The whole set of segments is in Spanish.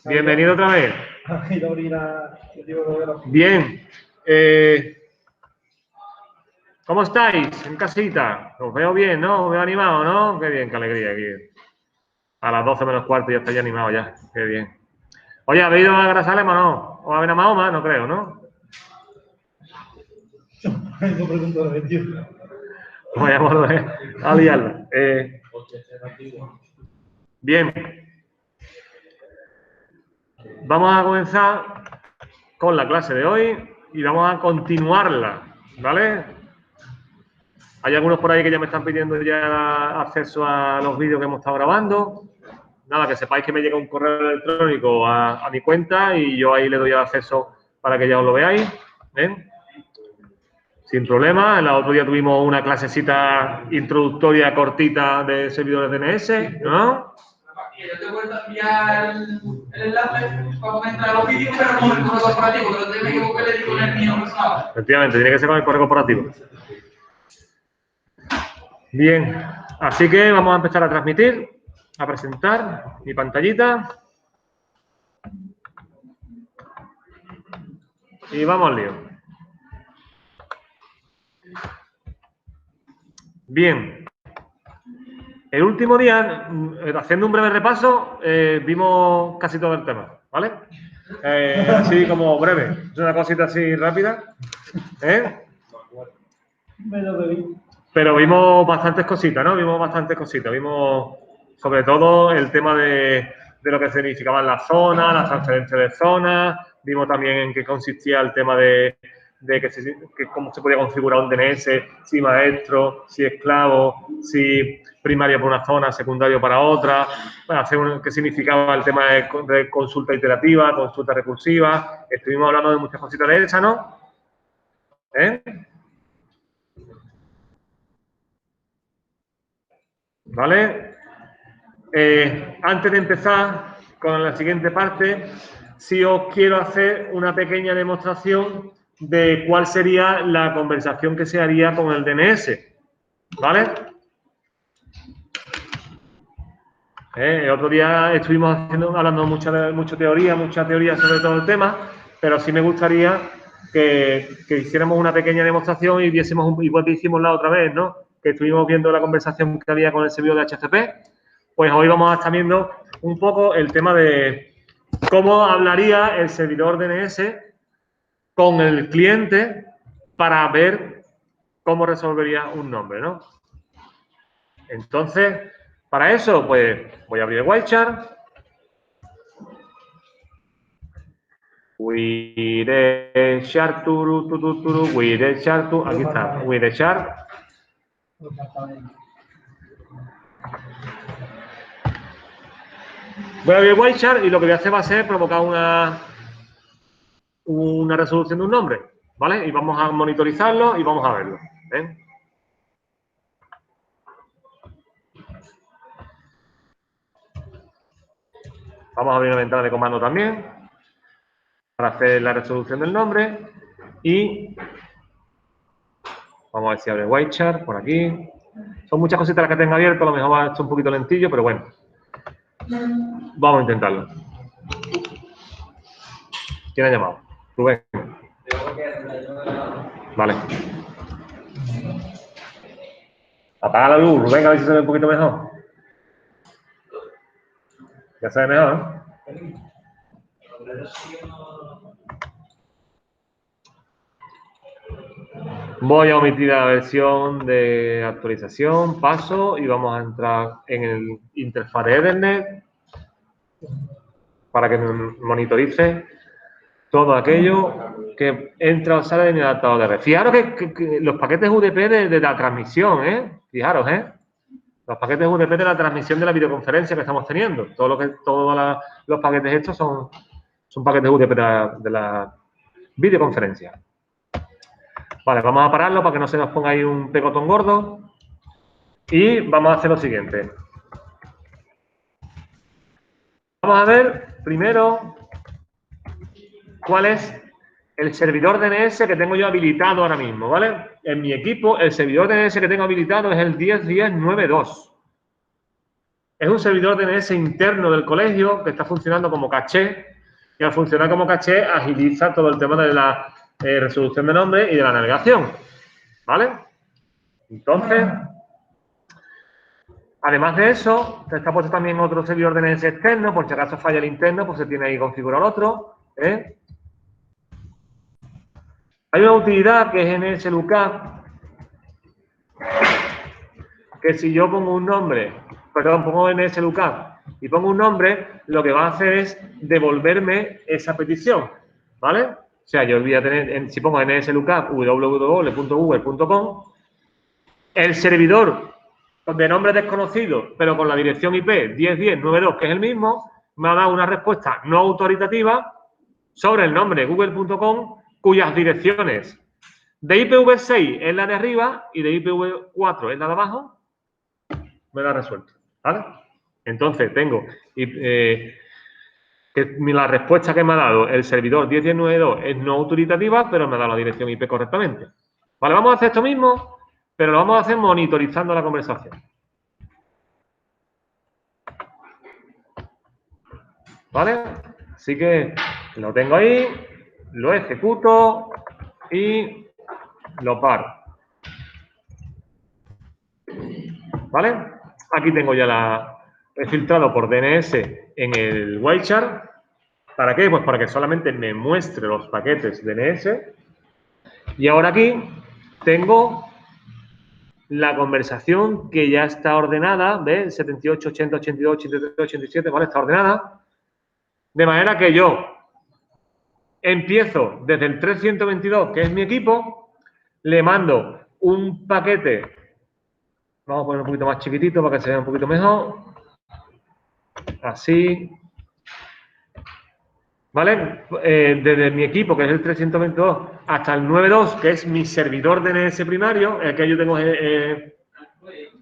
Bienvenido otra vez. Bien. ¿Cómo estáis en casita? Os veo bien, ¿no? Os veo animado, ¿no? Qué bien, qué alegría aquí. A las 12 menos cuarto ya estoy animado ya. Qué bien. Oye, ¿habéis ido a Grazalema o no? ¿O a ver a Mahoma? No creo, ¿no? Voy a volver a liarla. Bien. Vamos a comenzar con la clase de hoy y vamos a continuarla, ¿vale? Hay algunos por ahí que ya me están pidiendo ya acceso a los vídeos que hemos estado grabando. Nada, que sepáis que me llega un correo electrónico a mi cuenta y yo ahí le doy el acceso para que ya os lo veáis. ¿Eh? Sin problema. El otro día tuvimos una clasecita introductoria cortita de servidores DNS, ¿no? Yo te vuelvo a enviar el enlace para comentar los vídeos, pero con el correo corporativo, que me equivoqué, le digo con el mío personal. Efectivamente, tiene que ser con el correo corporativo. Bien, así que vamos a empezar a transmitir, a presentar mi pantallita. Y vamos al lío. Bien. El último día, haciendo un breve repaso, vimos casi todo el tema, ¿vale? Así como breve, es una cosita así rápida. Pero vimos bastantes cositas, ¿no? Vimos bastantes cositas. Vimos sobre todo el tema de lo que significaban las zonas, la transferencia de zonas. Vimos también en qué consistía el tema de que cómo se podía configurar un DNS, si maestro, si esclavo, si primario para una zona, secundario para otra, qué significaba el tema de consulta iterativa, consulta recursiva. Estuvimos hablando de muchas cositas de esas, ¿no? ¿Vale? Antes de empezar con la siguiente parte, sí os quiero hacer una pequeña demostración de cuál sería la conversación que se haría con el DNS. ¿Vale? El otro día estuvimos hablando mucha teoría sobre todo el tema, pero sí me gustaría que hiciéramos una pequeña demostración y viésemos, igual que hicimos la otra vez, ¿no? Que estuvimos viendo la conversación que había con el servidor de HTTP. Pues hoy vamos a estar viendo un poco el tema de cómo hablaría el servidor DNS con el cliente para ver cómo resolvería un nombre, ¿no? Entonces, para eso, pues voy a abrir el Wildchart. Widechart, Widechart, aquí está, Widechart. Voy a abrir el Wildchart y lo que voy a hacer va a ser provocar una resolución de un nombre, ¿vale? Y vamos a monitorizarlo y vamos a verlo. ¿Eh? Vamos a abrir una ventana de comando también para hacer la resolución del nombre y vamos a ver si abre Wildchart por aquí. Son muchas cositas las que tengo abierto, a lo mejor va a estar un poquito lentillo, pero bueno. Vamos a intentarlo. ¿Quién ha llamado? Rubén. Vale. Apaga la luz, Rubén, a ver si se ve un poquito mejor. Ya se ve mejor, ¿no? Voy a omitir la versión de actualización, paso y vamos a entrar en el interfaz de Ethernet para que monitorice todo aquello que entra o sale de mi adaptador de red. Fijaros que los paquetes UDP de la transmisión, Fijaros, Los paquetes UDP de la transmisión de la videoconferencia que estamos teniendo. Todos los paquetes estos son paquetes UDP de la videoconferencia. Vale, vamos a pararlo para que no se nos ponga ahí un pegotón gordo. Y vamos a hacer lo siguiente. Vamos a ver primero cuál es el servidor DNS que tengo yo habilitado ahora mismo, ¿vale? En mi equipo, el servidor DNS que tengo habilitado es el 10.10.9.2. Es un servidor DNS interno del colegio que está funcionando como caché, y al funcionar como caché agiliza todo el tema de la resolución de nombre y de la navegación, ¿vale? Entonces, además de eso, está puesto también otro servidor DNS externo, por si acaso falla el interno, pues se tiene ahí configurado otro, ¿eh? Hay una utilidad que es NSLookup, que si yo pongo un nombre, perdón, pongo NSLookup y pongo un nombre, lo que va a hacer es devolverme esa petición, ¿vale? O sea, yo voy a tener, si pongo NSLookup www.google.com, el servidor de nombre desconocido, pero con la dirección IP 10.10.92, que es el mismo, me ha dado una respuesta no autoritativa sobre el nombre google.com, cuyas direcciones de IPv6 es la de arriba y de IPv4 es la de abajo, me la ha resuelto, ¿vale? Entonces, tengo que la respuesta que me ha dado el servidor 10.10.92 es no autoritativa, pero me ha dado la dirección IP correctamente. Vale, vamos a hacer esto mismo, pero lo vamos a hacer monitorizando la conversación. ¿Vale? Así que lo tengo ahí, lo ejecuto y lo paro. ¿Vale? Aquí tengo ya he filtrado por DNS en el Wireshark. ¿Para qué? Pues para que solamente me muestre los paquetes DNS. Y ahora aquí tengo la conversación que ya está ordenada, ¿ves? 78, 80, 82, 83, 87, ¿vale? Está ordenada. De manera que yo empiezo desde el 322, que es mi equipo, le mando un paquete, vamos a poner un poquito más chiquitito para que se vea un poquito mejor, así, ¿vale? Desde mi equipo, que es el 322, hasta el 92, que es mi servidor DNS primario, el que yo tengo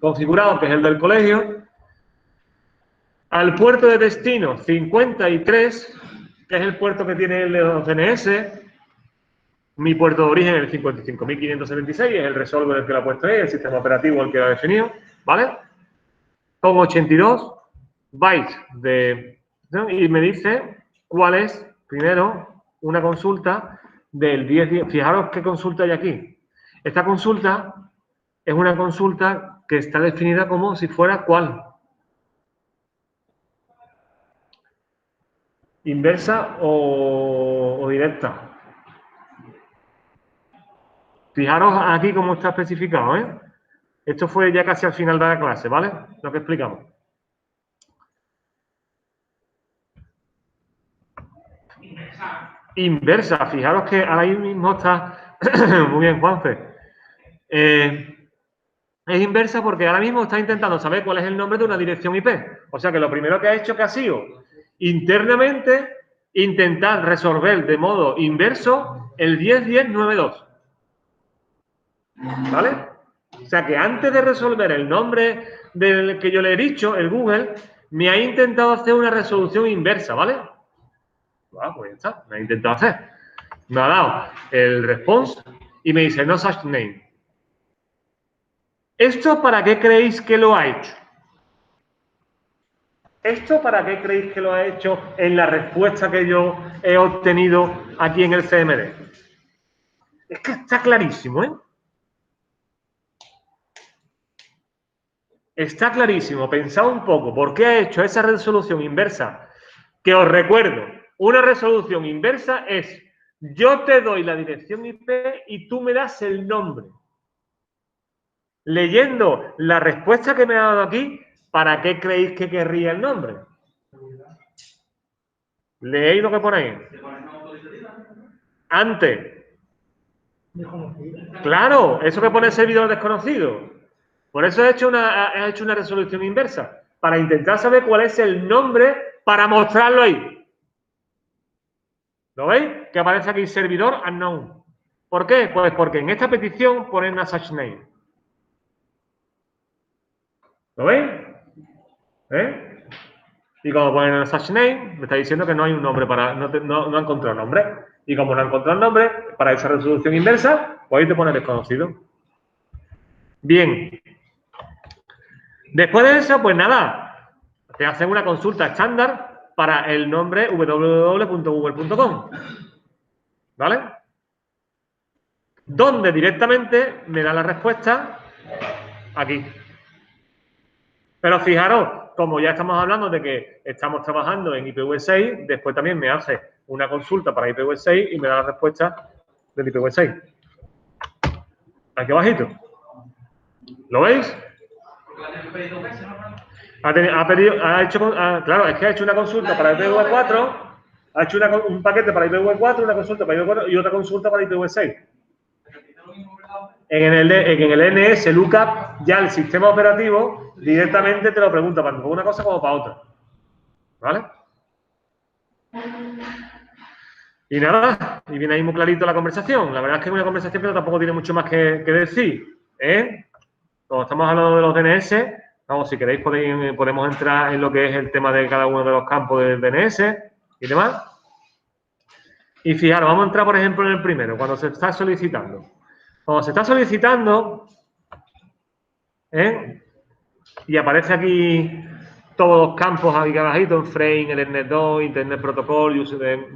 configurado, que es el del colegio, al puerto de destino 53, que es el puerto que tiene el DNS. Mi puerto de origen es el 55.576, es el resolver el que lo ha puesto ahí, el sistema operativo el que lo ha definido, ¿vale? Con 82 bytes ¿no? Y me dice cuál es, primero, una consulta del 10. Fijaros qué consulta hay aquí. Esta consulta es una consulta que está definida como si fuera ¿cuál? ¿Inversa o directa? Fijaros aquí cómo está especificado, ¿eh? Esto fue ya casi al final de la clase, ¿vale? Lo que explicamos. Inversa. Fijaros que ahora mismo está... Muy bien, Juanfe. Es inversa porque ahora mismo está intentando saber cuál es el nombre de una dirección IP. O sea que lo primero que ha hecho que ha sido internamente intentar resolver de modo inverso el 10.10.92. ¿Vale? O sea que antes de resolver el nombre del que yo le he dicho, el Google, me ha intentado hacer una resolución inversa, ¿vale? Ah, pues ya está, me ha intentado hacer. Me ha dado el response y me dice no such name. ¿Esto para qué creéis que lo ha hecho? ¿Esto para qué creéis que lo ha hecho en la respuesta que yo he obtenido aquí en el CMD? Es que está clarísimo, ¿eh? Está clarísimo. Pensad un poco, ¿por qué ha hecho esa resolución inversa? Que os recuerdo, una resolución inversa es yo te doy la dirección IP y tú me das el nombre. Leyendo la respuesta que me ha dado aquí, ¿para qué creéis que querría el nombre? ¿Leéis lo que pone ahí? Antes. Claro, eso que pone servidor desconocido. Por eso he hecho una resolución inversa, para intentar saber cuál es el nombre para mostrarlo ahí. ¿Lo veis? Que aparece aquí servidor unknown. ¿Por qué? Pues porque en esta petición pone una such name. ¿Lo veis? ¿Eh? Y como pone una such name, me está diciendo que no hay un nombre para... No ha encontrado nombre. Y como no ha encontrado nombre, para esa resolución inversa, pues ahí te pone desconocido. Bien. Después de eso, pues nada. te hacen una consulta estándar para el nombre www.google.com. ¿Vale? Donde directamente me da la respuesta aquí. Pero fijaros, como ya estamos hablando de que estamos trabajando en IPv6, después también me hace una consulta para IPv6 y me da la respuesta del IPv6. Aquí abajito. ¿Lo veis? Claro, es que ha hecho una consulta para IPv4, ha hecho un paquete para IPv4, una consulta para IPv4 y otra consulta para IPv6. En el NS Lookup, ya el sistema operativo directamente te lo pregunta tanto para una cosa como para otra. ¿Vale? Y nada, y viene ahí muy clarito la conversación. La verdad es que es una conversación que tampoco tiene mucho más que decir. Como estamos hablando de los DNS, vamos, si queréis podemos entrar en lo que es el tema de cada uno de los campos del DNS y demás. Y fijaros, vamos a entrar, por ejemplo, en el primero, cuando se está solicitando. Cuando se está solicitando, y aparece aquí todos los campos aquí abajito, en frame, el Ethernet 2, Internet Protocol,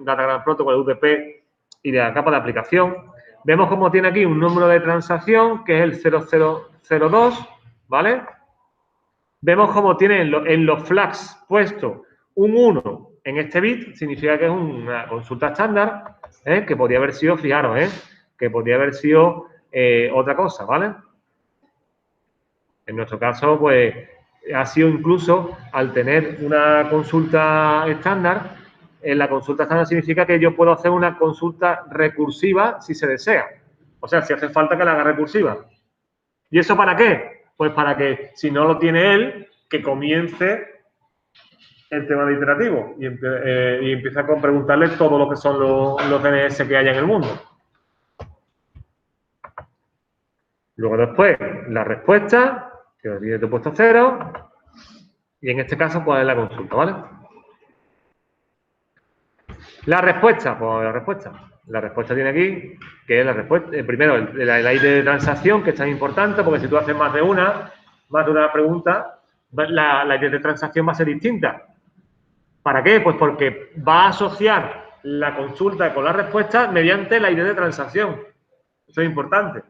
Datagram Protocol, UDP y de la capa de aplicación. Vemos cómo tiene aquí un número de transacción que es el 0002, ¿vale? Vemos cómo tiene en los flags puesto un 1 en este bit, significa que es una consulta estándar, que podría haber sido, fijaros, que podría haber sido otra cosa, ¿vale? En nuestro caso, pues, ha sido incluso, al tener una consulta estándar, la consulta estándar significa que yo puedo hacer una consulta recursiva si se desea. O sea, si hace falta que la haga recursiva. ¿Y eso para qué? Pues para que, si no lo tiene él, que comience el tema de iterativo y empieza con preguntarle todo lo que son los DNS que haya en el mundo. Luego después, la respuesta, que viene de puesto 0, y en este caso, pues es la consulta, ¿vale? La respuesta, pues la respuesta. La respuesta tiene aquí, que es la respuesta, primero, el ID de transacción, que es tan importante, porque si tú haces más de una pregunta, la ID de transacción va a ser distinta. ¿Para qué? Pues porque va a asociar la consulta con la respuesta mediante la ID de transacción. Eso es importante.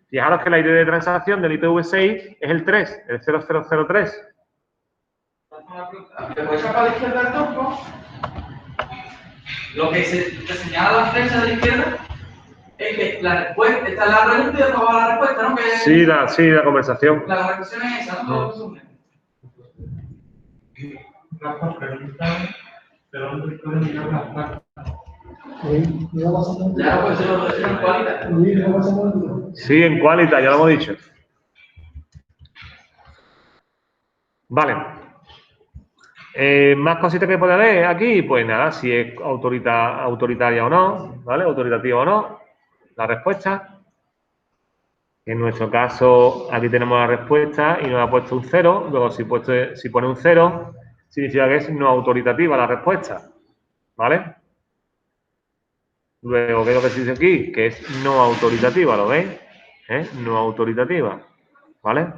Fijaros que la ID de transacción del IPv6 es el 3, el 0003. Después para la izquierda del tronco, lo que te señala la flecha de la izquierda es que la respuesta, esta es la pregunta y después va la respuesta, ¿no? Sí, la conversación. La conversación es esa, ¿no? Todo resumen. Rafa pregunta, ¿pero dónde pueden mirar las placas? Ya, pues eso lo decimos en cualidad. Sí, en Qualita, ya lo hemos dicho. Vale. Más cositas que puede haber aquí, pues nada, si es autoritaria o no, ¿vale? Autoritativa o no, la respuesta. En nuestro caso, aquí tenemos la respuesta y nos ha puesto un 0. Luego, si pone un 0, significa que es no autoritativa la respuesta, ¿vale? Luego, ¿qué es lo que se dice aquí? Que es no autoritativa, ¿lo veis? No autoritativa, ¿vale?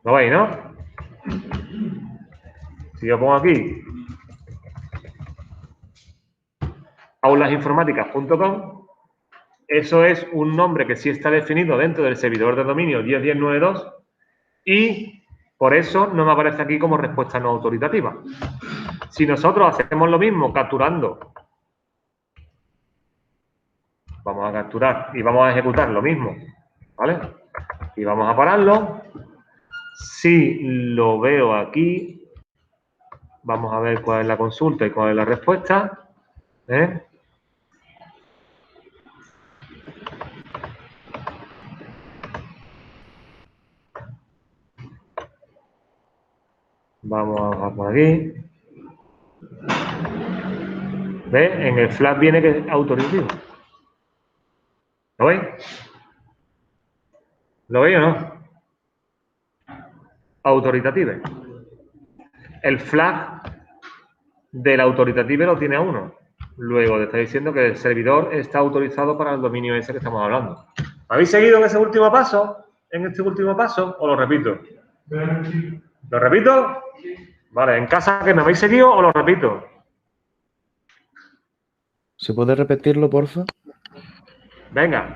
¿Lo veis, no? Si yo pongo aquí aulasinformáticas.com, eso es un nombre que sí está definido dentro del servidor de dominio 10.10.9.2 y por eso no me aparece aquí como respuesta no autoritativa. Si nosotros hacemos lo mismo capturando, vamos a capturar y vamos a ejecutar lo mismo, ¿vale? Y vamos a pararlo. Si lo veo aquí, vamos a ver cuál es la consulta y cuál es la respuesta. Vamos a bajar por aquí. ¿Ves? En el flag viene que es autoritativo. ¿Lo veis? ¿Lo veis o no? Autoritative. El flag del autoritative lo tiene a 1. Luego te está diciendo que el servidor está autorizado para el dominio ese que estamos hablando. ¿Habéis seguido en ese último paso? en este último paso o lo repito? Voy a repetir. ¿Lo repito? Vale, en casa que me habéis seguido o lo repito. ¿Se puede repetirlo, porfa? Venga.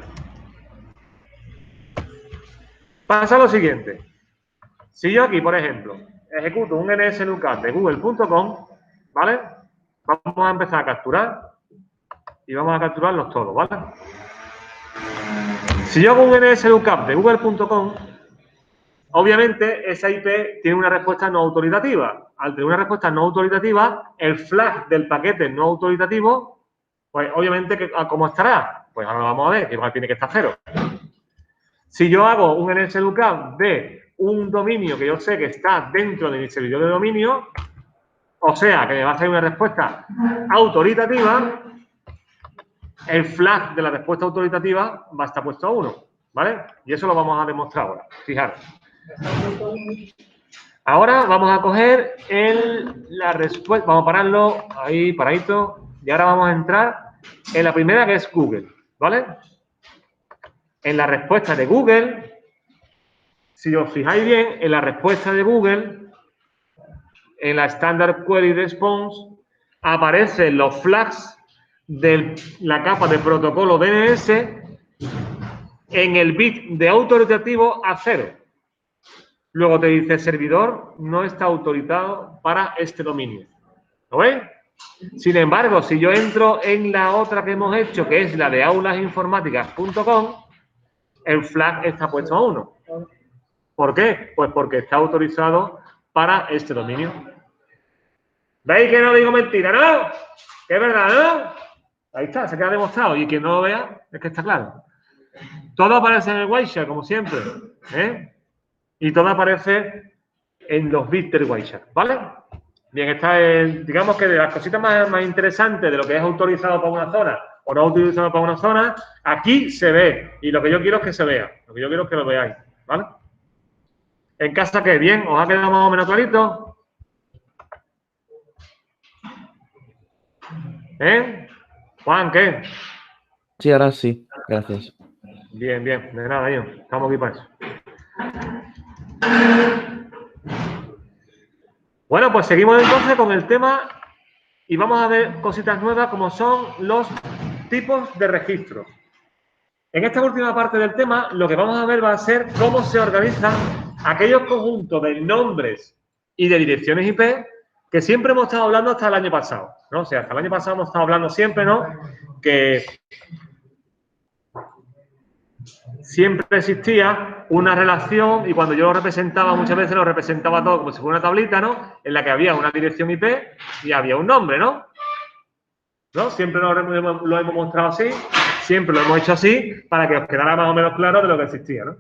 Pasa lo siguiente. Si yo aquí, por ejemplo, ejecuto un NSLOOKUP de google.com, ¿vale? Vamos a empezar a capturar y vamos a capturarlos todos, ¿vale? Si yo hago un NSLOOKUP de google.com, obviamente esa IP tiene una respuesta no autoritativa. Al tener una respuesta no autoritativa, el flag del paquete no autoritativo, pues obviamente, ¿cómo estará? Pues ahora lo vamos a ver, que igual tiene que estar 0. Si yo hago un NSLOOKUP de un dominio que yo sé que está dentro de mi servidor de dominio, o sea, que me va a hacer una respuesta autoritativa, el flag de la respuesta autoritativa va a estar puesto a 1, ¿vale? Y eso lo vamos a demostrar ahora. Fijaros. Ahora vamos a coger la respuesta, vamos a pararlo ahí, paradito, y ahora vamos a entrar en la primera que es Google, ¿vale? En la respuesta de Google, si os fijáis bien, en la respuesta de Google, en la Standard Query Response, aparecen los flags de la capa de protocolo DNS en el bit de autoritativo a 0. Luego te dice, servidor no está autorizado para este dominio. ¿Lo veis? Sin embargo, si yo entro en la otra que hemos hecho, que es la de aulasinformáticas.com, el flag está puesto a 1. ¿Por qué? Pues porque está autorizado para este dominio. ¿Veis que no digo mentira, no? Que es verdad, ¿no? Ahí está, se queda demostrado. Y quien no lo vea, es que está claro. Todo aparece en el Wireshark, como siempre. Y todo aparece en los bits del Wireshark, ¿vale? Bien, esta es, digamos que de las cositas más interesantes de lo que es autorizado para una zona o no autorizado para una zona, aquí se ve. Y lo que yo quiero es que se vea. Lo que yo quiero es que lo veáis, ¿vale? ¿En casa qué? ¿Bien? ¿Os ha quedado más o menos clarito? Juan, ¿qué? Sí, ahora sí. Gracias. Bien, bien. De nada, yo. Estamos aquí para eso. Bueno, pues seguimos entonces con el tema y vamos a ver cositas nuevas como son los tipos de registros. En esta última parte del tema, lo que vamos a ver va a ser cómo se organizan aquellos conjuntos de nombres y de direcciones IP que siempre hemos estado hablando hasta el año pasado, ¿no? O sea, hasta el año pasado hemos estado hablando siempre, ¿no? Que siempre existía una relación y cuando yo lo representaba, muchas veces lo representaba todo como si fuera una tablita, ¿no? En la que había una dirección IP y había un nombre, ¿no? ¿No? Siempre lo hemos mostrado así, siempre lo hemos hecho así para que os quedara más o menos claro de lo que existía, ¿no?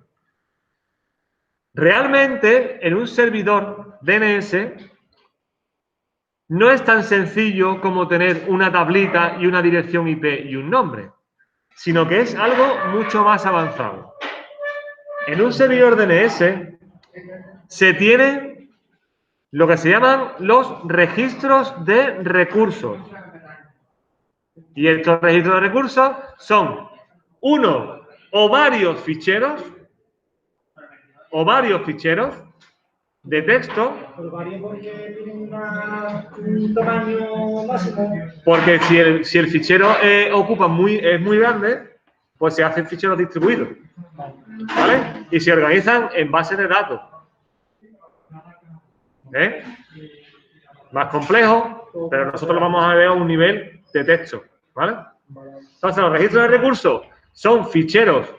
Realmente, en un servidor DNS no es tan sencillo como tener una tablita y una dirección IP y un nombre, sino que es algo mucho más avanzado. En un servidor DNS se tienen lo que se llaman los registros de recursos. Y estos registros de recursos son uno o varios ficheros de texto. Porque si el fichero es muy grande, pues se hacen ficheros distribuidos, ¿vale? Y se organizan en bases de datos. Más complejo, pero nosotros lo vamos a ver a un nivel de texto, ¿vale? Entonces, los registros de recursos son ficheros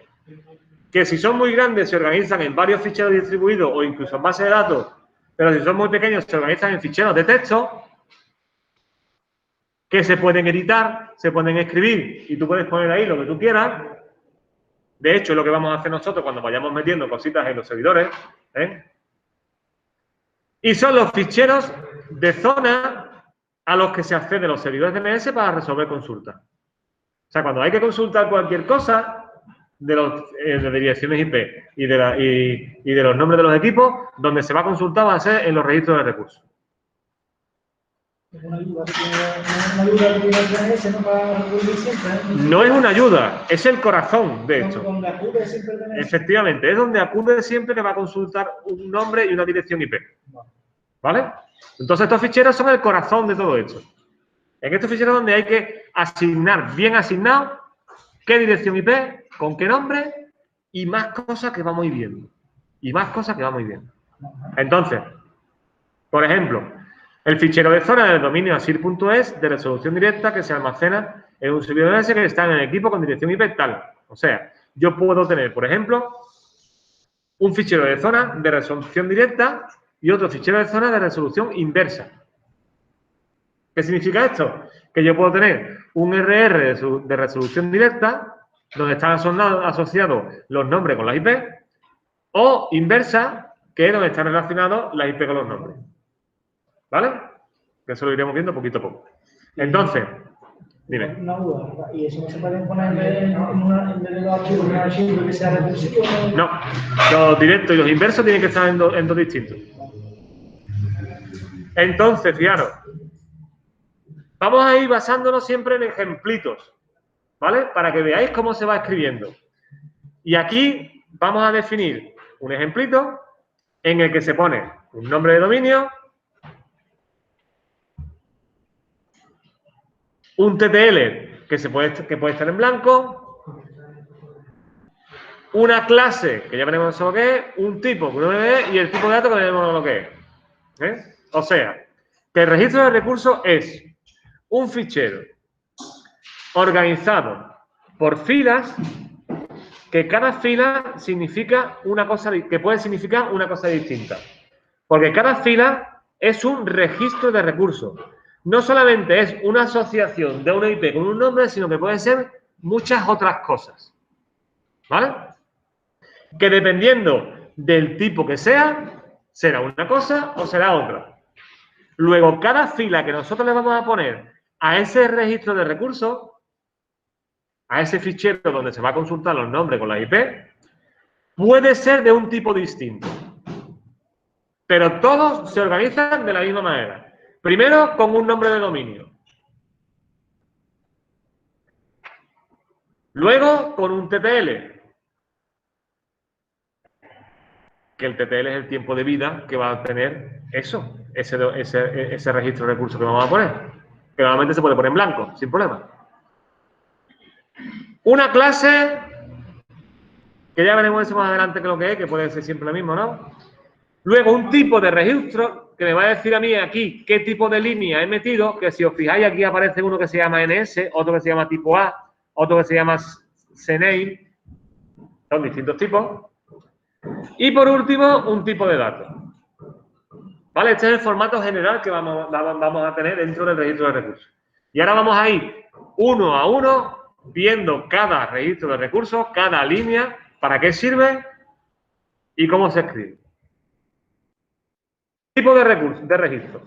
que si son muy grandes se organizan en varios ficheros distribuidos o incluso en bases de datos, pero si son muy pequeños se organizan en ficheros de texto que se pueden editar, se pueden escribir y tú puedes poner ahí lo que tú quieras. De hecho, es lo que vamos a hacer nosotros cuando vayamos metiendo cositas en los servidores. Y son los ficheros de zona a los que se accede los servidores DNS para resolver consultas. O sea, cuando hay que consultar cualquier cosa de direcciones IP y de los nombres de los equipos, donde se va a consultar va a ser en los registros de recursos. Una ayuda que tiene ese, ¿no? Para recurrir siempre. No es una ayuda, es el corazón, de hecho. Donde acude siempre tener. Efectivamente, es donde acude siempre que va a consultar un nombre y una dirección IP. ¿Vale? Entonces, estos ficheros son el corazón de todo esto. En estos ficheros donde hay que asignar, bien asignado, qué dirección IP, con qué nombre y más cosas que vamos viendo. Y más cosas que vamos viendo. Entonces, por ejemplo, el fichero de zona del dominio asir.es de resolución directa que se almacena en un servidor DNS que está en el equipo con dirección IP tal. O sea, yo puedo tener, por ejemplo, un fichero de zona de resolución directa y otro fichero de zona de resolución inversa. ¿Qué significa esto? Que yo puedo tener un RR de resolución directa donde están asociados los nombres con las IP o inversa, que es donde están relacionados las IP con los nombres. ¿Vale? Que eso lo iremos viendo poquito a poco. Entonces, dime. Una duda, ¿y eso no se puede poner en los archivos, un archivo que sea recursivo? No, los directos y los inversos tienen que estar en dos distintos. Entonces, fijaros, vamos a ir basándonos siempre en ejemplitos, ¿vale? Para que veáis cómo se va escribiendo. Y aquí vamos a definir un ejemplito en el que se pone un nombre de dominio, un TTL que puede estar en blanco, una clase, que ya veremos lo que es, un tipo que no es, y el tipo de datos que veremos lo que es. O sea, que el registro de recursos es un fichero organizado por filas, que cada fila significa una cosa, que puede significar una cosa distinta. Porque cada fila es un registro de recursos. No solamente es una asociación de una IP con un nombre, sino que puede ser muchas otras cosas. ¿Vale? Que dependiendo del tipo que sea, será una cosa o será otra. Luego, cada fila que nosotros le vamos a poner a ese registro de recursos, a ese fichero donde se va a consultar los nombres con la IP, puede ser de un tipo distinto. Pero todos se organizan de la misma manera. Primero, con un nombre de dominio. Luego, con un TTL. Que el TTL es el tiempo de vida que va a tener eso, ese registro de recursos que vamos a poner. Que normalmente se puede poner en blanco, sin problema. Una clase, que ya veremos eso más adelante que lo que es, que puede ser siempre lo mismo, ¿no? Luego, un tipo de registro que me va a decir a mí aquí qué tipo de línea he metido, que si os fijáis aquí aparece uno que se llama NS, otro que se llama tipo A, otro que se llama CNAME, son distintos tipos. Y por último, un tipo de datos. ¿Vale? Este es el formato general que vamos a tener dentro del registro de recursos. Y ahora vamos a ir uno a uno viendo cada registro de recursos, cada línea, para qué sirve y cómo se escribe. Tipo de registros.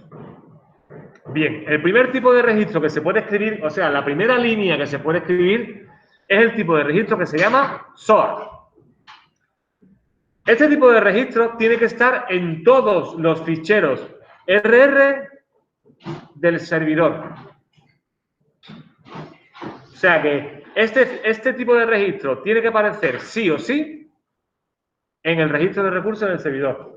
Bien, el primer tipo de registro que se puede escribir, o sea, la primera línea que se puede escribir es el tipo de registro que se llama SOAR. Este tipo de registro tiene que estar en todos los ficheros RR del servidor. O sea que este tipo de registro tiene que aparecer sí o sí en el registro de recursos del servidor.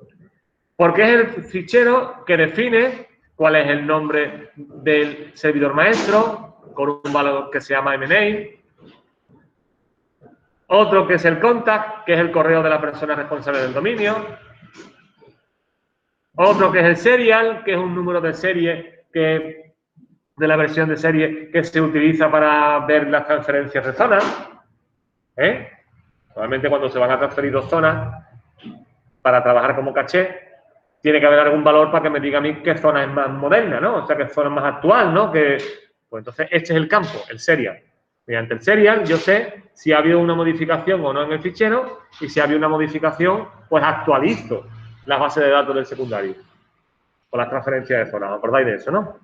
Porque es el fichero que define cuál es el nombre del servidor maestro, con un valor que se llama mname. Otro que es el contact, que es el correo de la persona responsable del dominio. Otro que es el serial, que es un número de serie de la versión de serie que se utiliza para ver las transferencias de zonas. Normalmente cuando se van a transferir dos zonas para trabajar como caché, tiene que haber algún valor para que me diga a mí qué zona es más moderna, ¿no? O sea, qué zona es más actual, ¿no? Pues entonces este es el campo, el serial. Mediante el serial yo sé si ha habido una modificación o no en el fichero y si ha habido una modificación, pues actualizo la base de datos del secundario con las transferencias de zona. ¿Os acordáis de eso, no?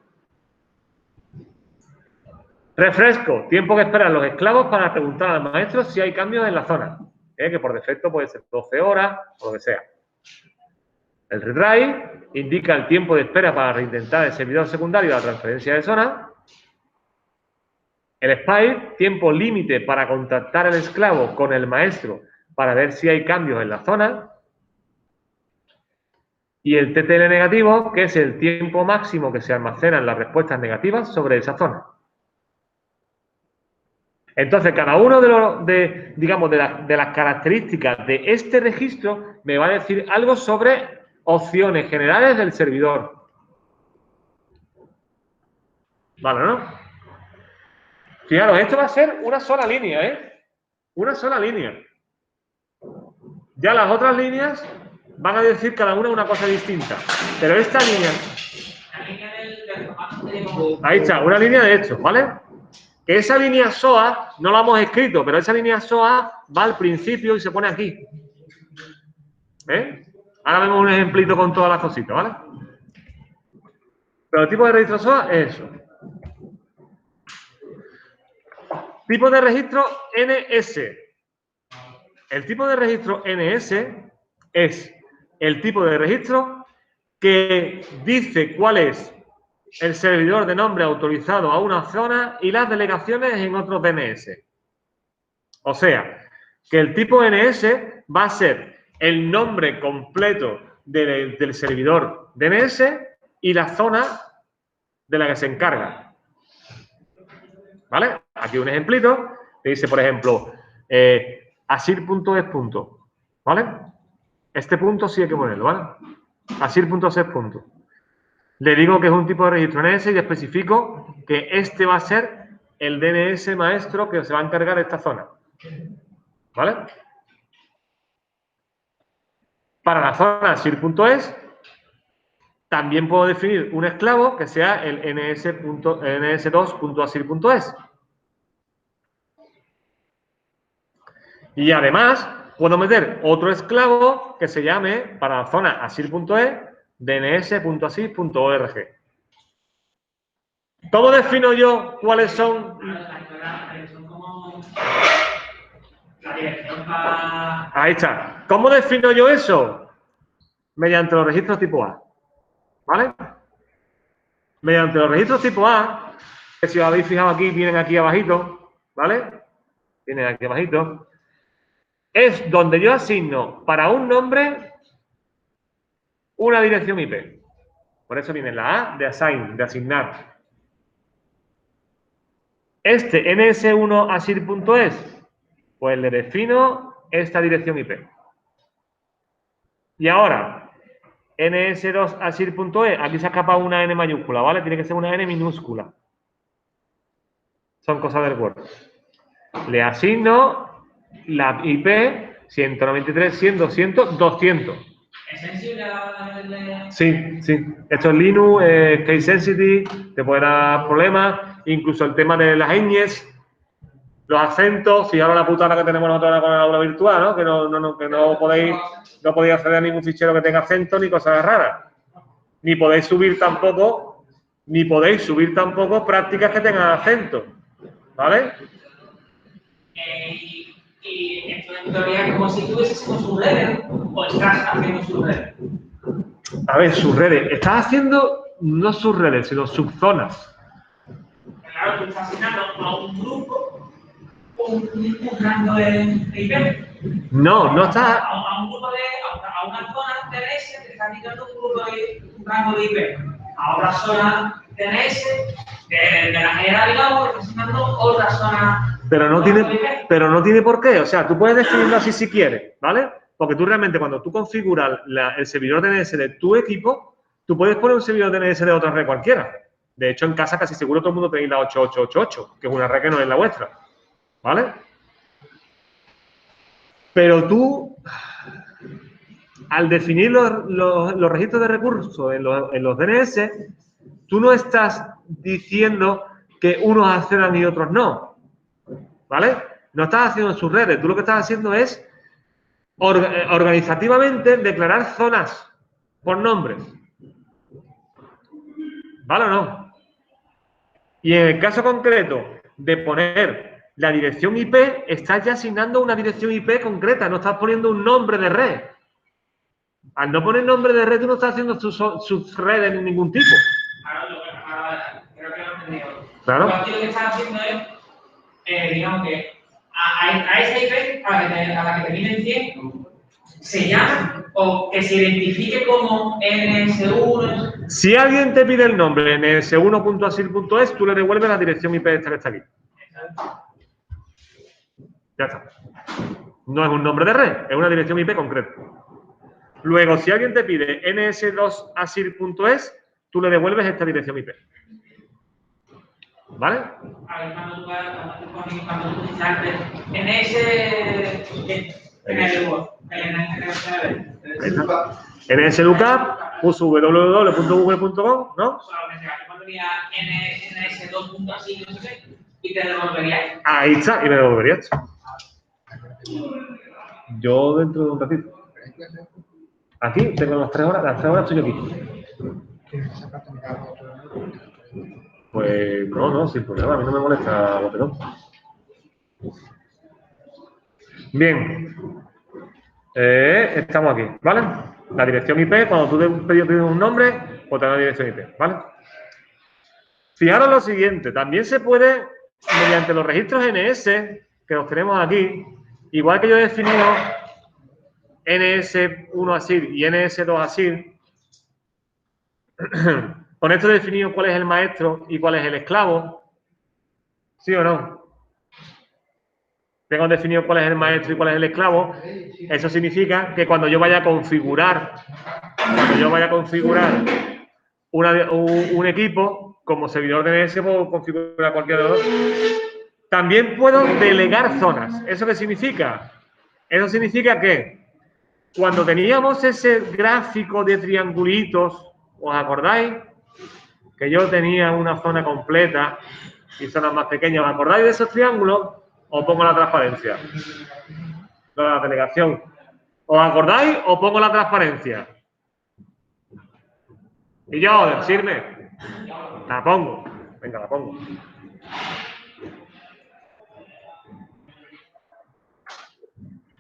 Refresco. Tiempo que esperan los esclavos para preguntar al maestro si hay cambios en la zona. Que por defecto puede ser 12 horas o lo que sea. El retry indica el tiempo de espera para reintentar el servidor secundario de la transferencia de zona. El expire, tiempo límite para contactar al esclavo con el maestro para ver si hay cambios en la zona. Y el TTL negativo, que es el tiempo máximo que se almacenan las respuestas negativas sobre esa zona. Entonces, cada uno de las características de este registro me va a decir algo sobre opciones generales del servidor. Vale, ¿no? Fijaros, esto va a ser una sola línea, ¿eh? Una sola línea. Ya las otras líneas van a decir cada una cosa distinta. Pero esta línea... Ahí está, una línea de hechos, ¿vale? Que esa línea SOA no la hemos escrito, pero esa línea SOA va al principio y se pone aquí. ¿Eh? Ahora vemos un ejemplito con todas las cositas, ¿vale? Pero el tipo de registro SOA es eso. Tipo de registro NS. El tipo de registro NS es el tipo de registro que dice cuál es el servidor de nombre autorizado a una zona y las delegaciones en otros DNS. O sea, que el tipo NS va a ser el nombre completo del servidor DNS y la zona de la que se encarga. ¿Vale? Aquí un ejemplito que dice, por ejemplo, asir.es. ¿Vale? Este punto sí hay que ponerlo, ¿vale? Asir.es. Le digo que es un tipo de registro NS y le especifico que este va a ser el DNS maestro que se va a encargar de esta zona. ¿Vale? Para la zona asir.es también puedo definir un esclavo que sea el ns2.asir.es. Y además puedo meter otro esclavo que se llame, para la zona asir.es, dns.asir.org. ¿Cómo defino yo cuáles son? Ahí está. ¿Cómo defino yo eso? Mediante los registros tipo A. ¿Vale? Mediante los registros tipo A, que si os habéis fijado aquí, vienen aquí abajito, ¿vale? Vienen aquí abajito. Es donde yo asigno para un nombre una dirección IP. Por eso viene la A de assign, de asignar. Este ns1asir.es, pues le defino esta dirección IP. Y ahora, ns2asir.es, aquí se ha escapado una N mayúscula, ¿vale? Tiene que ser una N minúscula. Son cosas del Word. Le asigno la IP 193, 100, 200, 200. ¿Es sensible a la Sí, sí. Esto es Linux, case sensitive, te puede dar problemas, incluso el tema de las ñes, los acentos, fijaros la putada que tenemos nosotros con el aula virtual, ¿no? Que no podéis acceder a ningún fichero que tenga acento ni cosas raras. Ni podéis subir tampoco prácticas que tengan acento, ¿vale? Y esto en teoría es como si estuvieses con subredes o estás haciendo subredes. A ver, subredes. Estás haciendo no subredes, sino subzonas. Claro, tú estás asignando a un grupo un rango de IP. No estás... A un grupo a una zona DNS te está asignando un rango de IP. A otra zona DNS de la general, digamos, te está asignando otra zona. Pero no tiene por qué. O sea, tú puedes definirlo así si quieres, ¿vale? Porque tú realmente, cuando tú configuras el servidor DNS de tu equipo, tú puedes poner un servidor DNS de otra red cualquiera. De hecho, en casa casi seguro todo el mundo tenéis la 8888, que es una red que no es la vuestra, ¿vale? Pero tú, al definir los registros de recursos en los DNS, tú no estás diciendo que unos accedan y otros no. ¿Vale? No estás haciendo sus redes. Tú lo que estás haciendo es organizativamente declarar zonas por nombres. ¿Vale o no? Y en el caso concreto de poner la dirección IP, estás ya asignando una dirección IP concreta. No estás poniendo un nombre de red. Al no poner nombre de red, tú no estás haciendo sus redes de ningún tipo. Ahora creo que lo he entendido. Claro. Aquí lo que estás haciendo es, digamos que a esa IP, a la que termine en 100, se llama o que se identifique como NS1. Si alguien te pide el nombre ns1.asir.es, tú le devuelves la dirección IP esta que está aquí. Ya está. No es un nombre de red, es una dirección IP concreta. Luego, si alguien te pide ns2asir.es, tú le devuelves esta dirección IP. ¿Vale? A ver, cuando tú dices antes, NSLookup, puso www.google.com, ¿no? cuando tenía ns2.así, no sé qué, y te devolvería. Ahí está, y me devolvería esto. Yo dentro de un ratito. Aquí tengo las 3 horas, estoy aquí. Pues no, sin problema, a mí no me molesta Botellón. Bien. Estamos aquí, ¿vale? La dirección IP, cuando tú pides un nombre, pues te da la dirección IP, ¿vale? Fijaros lo siguiente, también se puede, mediante los registros NS, que los tenemos aquí, igual que yo he definido NS1 ASIR y NS2 ASIR, con esto he definido cuál es el maestro y cuál es el esclavo, ¿sí o no? Tengo definido cuál es el maestro y cuál es el esclavo. Eso significa que cuando yo vaya a configurar un equipo, como servidor DNS, puedo configurar cualquier de los dos. También puedo delegar zonas. ¿Eso qué significa? Eso significa que cuando teníamos ese gráfico de triangulitos, ¿os acordáis? Que yo tenía una zona completa y zonas más pequeñas. ¿Os acordáis de esos triángulos? ¿O pongo la transparencia? La delegación. ¿Os acordáis o pongo la transparencia? Y yo, decirme, la pongo. Venga, la pongo.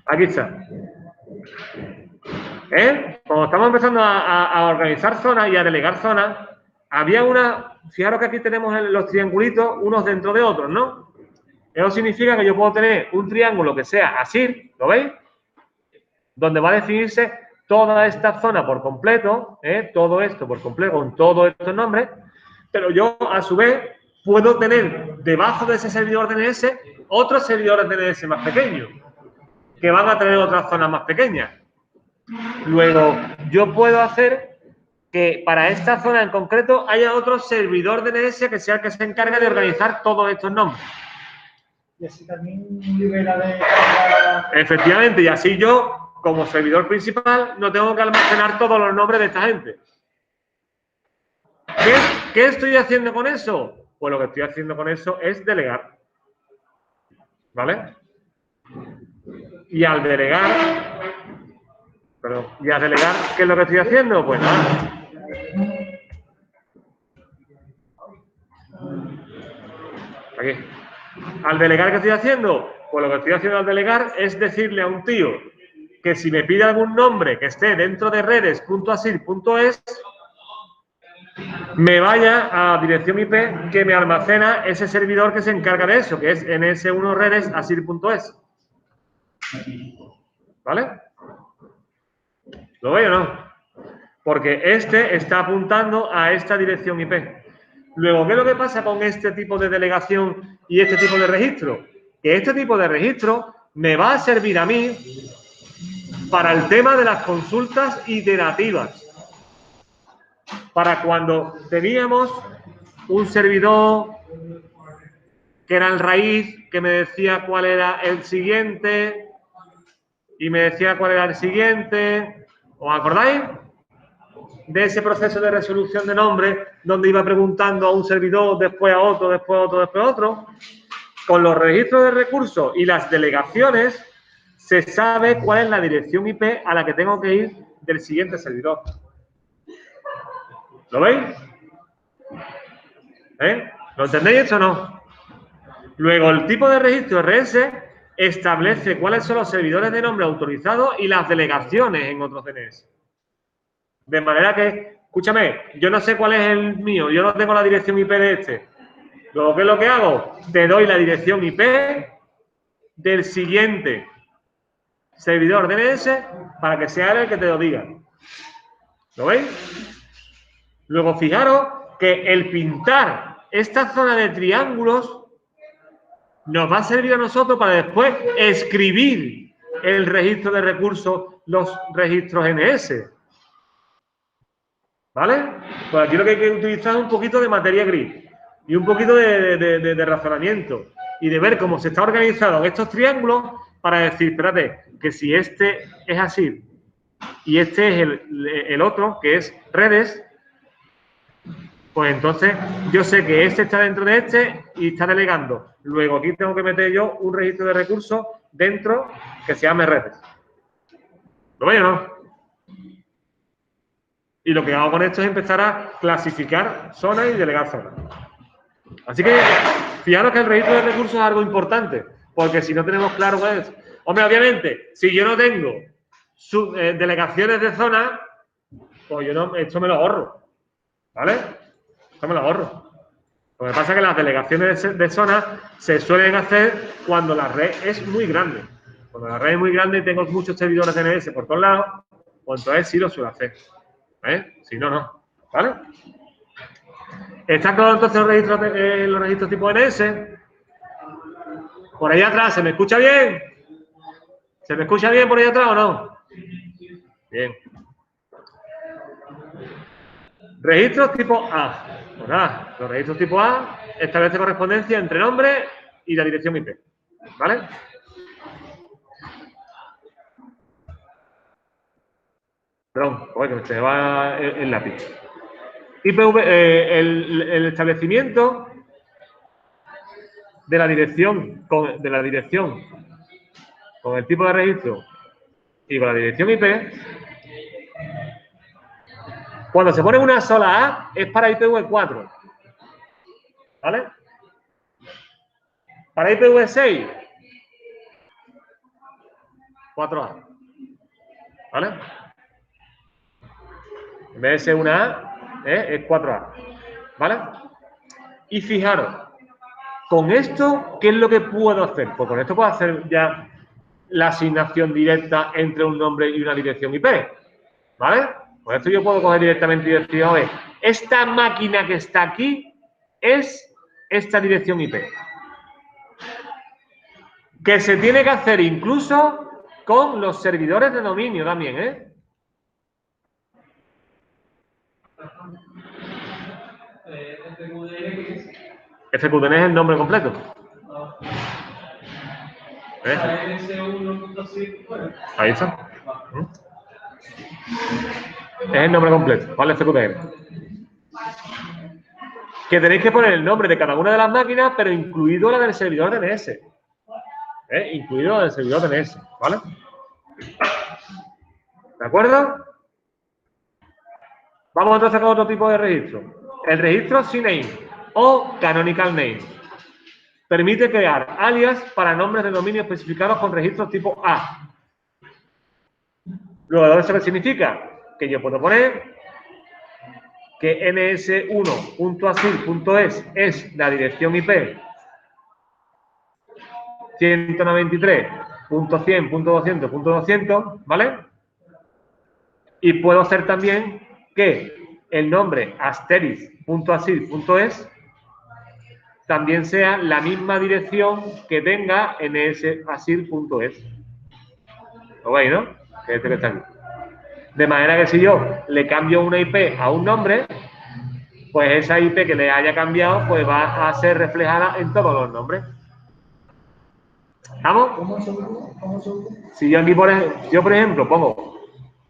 Aquí está. Cuando estamos empezando a organizar zonas y a delegar zonas, había una... Fijaros que aquí tenemos los triangulitos unos dentro de otros, ¿no? Eso significa que yo puedo tener un triángulo que sea ASIR, ¿lo veis? Donde va a definirse toda esta zona por completo, todo esto por completo, con todos estos nombres, pero yo, a su vez, puedo tener debajo de ese servidor DNS otros servidores DNS más pequeños, que van a tener otras zonas más pequeñas. Luego, yo puedo hacer que para esta zona en concreto haya otro servidor DNS que sea el que se encargue de organizar todos estos nombres. Y así también libera de... Efectivamente, y así yo, como servidor principal, no tengo que almacenar todos los nombres de esta gente. ¿Qué estoy haciendo con eso? Pues lo que estoy haciendo con eso es delegar. ¿Vale? Y al delegar, ¿qué es lo que estoy haciendo? Pues nada. Aquí. Al delegar, ¿qué estoy haciendo? Pues lo que estoy haciendo al delegar es decirle a un tío que si me pide algún nombre que esté dentro de redes.asir.es, me vaya a dirección IP que me almacena ese servidor que se encarga de eso, que es ns1redes.asir.es. ¿Vale? ¿Lo veis o no? Porque este está apuntando a esta dirección IP. Luego, ¿qué es lo que pasa con este tipo de delegación y este tipo de registro? Que este tipo de registro me va a servir a mí para el tema de las consultas iterativas. Para cuando teníamos un servidor que era el raíz, que me decía cuál era el siguiente, y me decía cuál era el siguiente. ¿Os acordáis? De ese proceso de resolución de nombres, donde iba preguntando a un servidor, después a otro, después a otro, después a otro. Con los registros de recursos y las delegaciones, se sabe cuál es la dirección IP a la que tengo que ir del siguiente servidor. ¿Lo veis? ¿Lo entendéis esto o no? Luego, el tipo de registro RS establece cuáles son los servidores de nombre autorizados y las delegaciones en otros DNS. De manera que, escúchame, yo no sé cuál es el mío, yo no tengo la dirección IP de este. Luego, ¿qué es lo que hago? Te doy la dirección IP del siguiente servidor DNS para que sea él el que te lo diga. ¿Lo veis? Luego, fijaros que el pintar esta zona de triángulos nos va a servir a nosotros para después escribir el registro de recursos, los registros NS. ¿Vale? Pues aquí lo que hay que utilizar es un poquito de materia gris y un poquito de razonamiento y de ver cómo se está organizado en estos triángulos para decir, espérate, que si este es así y este es el otro, que es redes, pues entonces yo sé que este está dentro de este y está delegando. Luego aquí tengo que meter yo un registro de recursos dentro que se llame redes. ¿Lo veis o no? Y lo que hago con esto es empezar a clasificar zonas y delegar zonas. Así que fijaros que el registro de recursos es algo importante, porque si no tenemos claro cuál es. Hombre, obviamente, si yo no tengo delegaciones de zonas, pues yo no, esto me lo ahorro. ¿Vale? Esto me lo ahorro. Lo que pasa es que las delegaciones de zonas se suelen hacer cuando la red es muy grande. Cuando la red es muy grande y tengo muchos servidores DNS por todos lados, pues entonces sí lo suelo hacer. Si no, no. ¿Vale? ¿Están claros entonces los registros tipo NS? Por ahí atrás, ¿se me escucha bien? ¿Se me escucha bien por ahí atrás o no? Bien. Registros tipo A. Pues nada, los registros tipo A establecen correspondencia entre nombre y la dirección IP. ¿Vale? Perdón, que se me va el lápiz. IPv, el establecimiento de la dirección con el tipo de registro y con la dirección IP, cuando se pone una sola A es para IPv4. ¿Vale? Para IPv6, 4A. ¿Vale? En vez de ser una A, es 4A. ¿Vale? Y fijaros, con esto, ¿qué es lo que puedo hacer? Pues con esto puedo hacer ya la asignación directa entre un nombre y una dirección IP. ¿Vale? Con esto yo puedo coger directamente y decir, a ver, esta máquina que está aquí es esta dirección IP. Que se tiene que hacer incluso con los servidores de dominio también, ¿eh? FQDN es el nombre completo. Ahí está. Es el nombre completo, ¿vale? FQDN. Que tenéis que poner el nombre de cada una de las máquinas, pero incluido la del servidor DNS. Incluido la del servidor DNS, ¿vale? ¿De acuerdo? Vamos entonces con otro tipo de registro. El registro CNAME o Canonical Name permite crear alias para nombres de dominio especificados con registros tipo A. Luego, ¿eso qué significa? Que yo puedo poner que ns1.asir.es es la dirección IP 193.100.200.200, ¿vale? Y puedo hacer también que el nombre asteris.asir.es también sea la misma dirección que tenga nsasir.es. ¿Lo veis, no? Que este que está aquí. De manera que si yo le cambio una IP a un nombre, pues esa IP que le haya cambiado, pues va a ser reflejada en todos los nombres. ¿Estamos? Si yo aquí, por ejemplo, pongo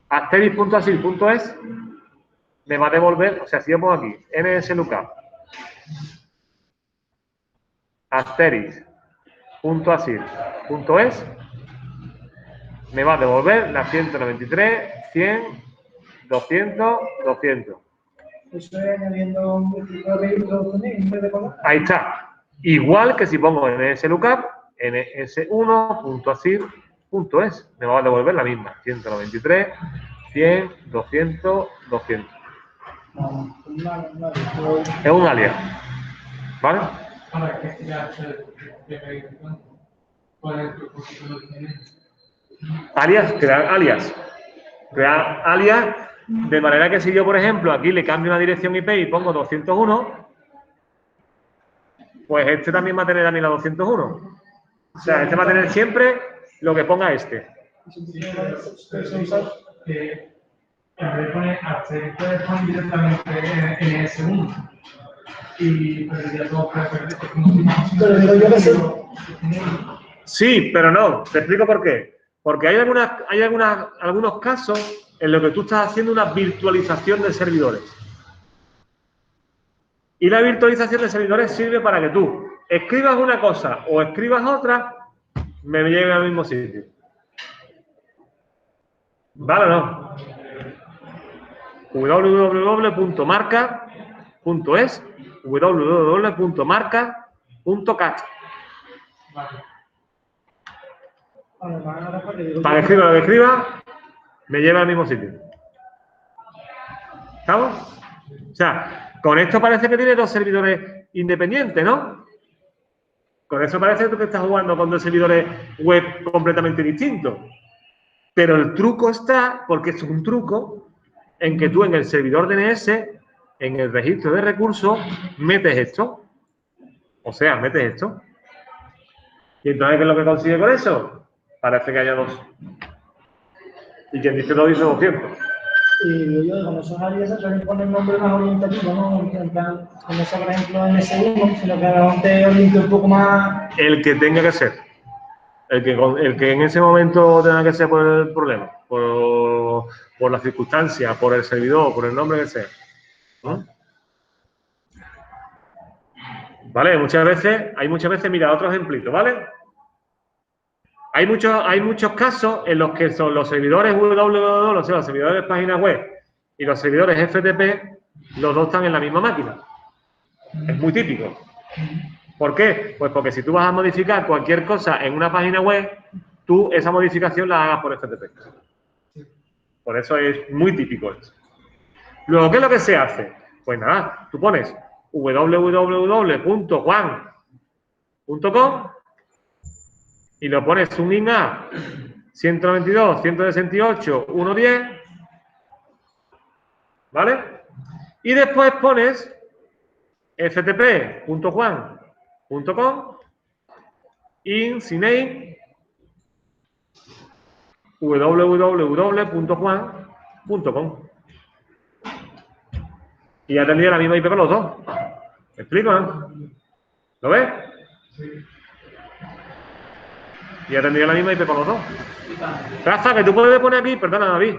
asteris.asir.es, me va a devolver, o sea, si yo pongo aquí nslookup asteris.asir.es, me va a devolver la 193, 100, 200, 200. Eso es añadiendo un registro en vez de color. Ahí está. Igual que si pongo nslookup, ns1.asir.es, me va a devolver la misma, 193, 100, 200, 200. No, Es un alias. ¿Vale? Ahora que ya se ¿cuál es el propósito que tiene? Alias, crear alias. Crear alias de manera que si yo, por ejemplo, aquí le cambio una dirección IP y pongo 201, pues este también va a tener a mí la 201. O sea, este va a tener siempre lo que ponga este. Que en vez de poner acceder, puedes poner directamente en S1. Y perdería todo preferente. Pero digo yo que sí. Sí, pero no. Te explico por qué. Porque hay algunos casos en los que tú estás haciendo una virtualización de servidores. Y la virtualización de servidores sirve para que tú escribas una cosa o escribas otra, me llegue al mismo sitio. ¿Vale o no? www.marca.es, www.marca.cat. Para que escriba lo que escriba, me lleva al mismo sitio. ¿Estamos? O sea, con esto parece que tiene dos servidores independientes, ¿no? Con eso parece que estás jugando con dos servidores web completamente distintos. Pero el truco está, porque es un truco, en que tú en el servidor DNS, en el registro de recursos, metes esto. O sea, metes esto. ¿Y entonces qué es lo que consigue con eso? Parece que haya dos. Y quien dice dos dice 200. Y yo con esos alias se suelen poner nombres más orientativos, ¿no? En plan, como eso, por ejemplo, en S1, sino que ahora te oriente un poco más. El que tenga que ser. El que en ese momento tenga que ser por el problema, por la circunstancia, por el servidor, por el nombre que sea. ¿No? ¿Vale? Hay muchas veces, mira, otro ejemplito, ¿vale? Hay muchos casos en los que son los servidores www, o sea, los servidores de páginas web y los servidores FTP, los dos están en la misma máquina. Es muy típico. ¿Por qué? Pues porque si tú vas a modificar cualquier cosa en una página web, tú esa modificación la hagas por FTP. Por eso es muy típico esto. Luego, ¿qué es lo que se hace? Pues nada, tú pones www.juan.com y lo pones un IN A 192, 168, 110, ¿vale? Y después pones ftp.juan.com in CNAME www.juan.com y ya tendría la misma IP con los dos. ¿Me explico, no? ¿Lo ves? Y ya tendría la misma IP con los dos. Rafa, que tú puedes poner aquí, perdona David,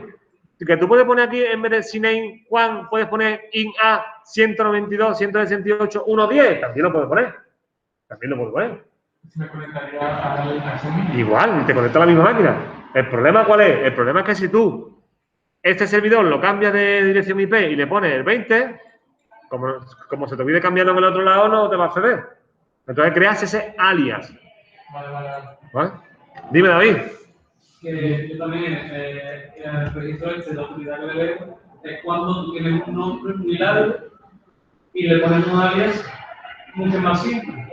que tú puedes poner aquí en vez de CNAME Juan, puedes poner IN A 192, 168, 110, también lo puedes poner. También lo puedes poner. Me conectaría al acceso. Igual, te conecta a la misma máquina. ¿El problema cuál es? El problema es que si tú este servidor lo cambias de dirección IP y le pones el 20, como se te olvide cambiarlo en el otro lado, no te va a acceder. Entonces creas ese alias. ¿Vale? Dime, David. Que yo también, el registro de la utilidad que le veo es cuando tú tienes un nombre muy largo y le pones un alias mucho más simple.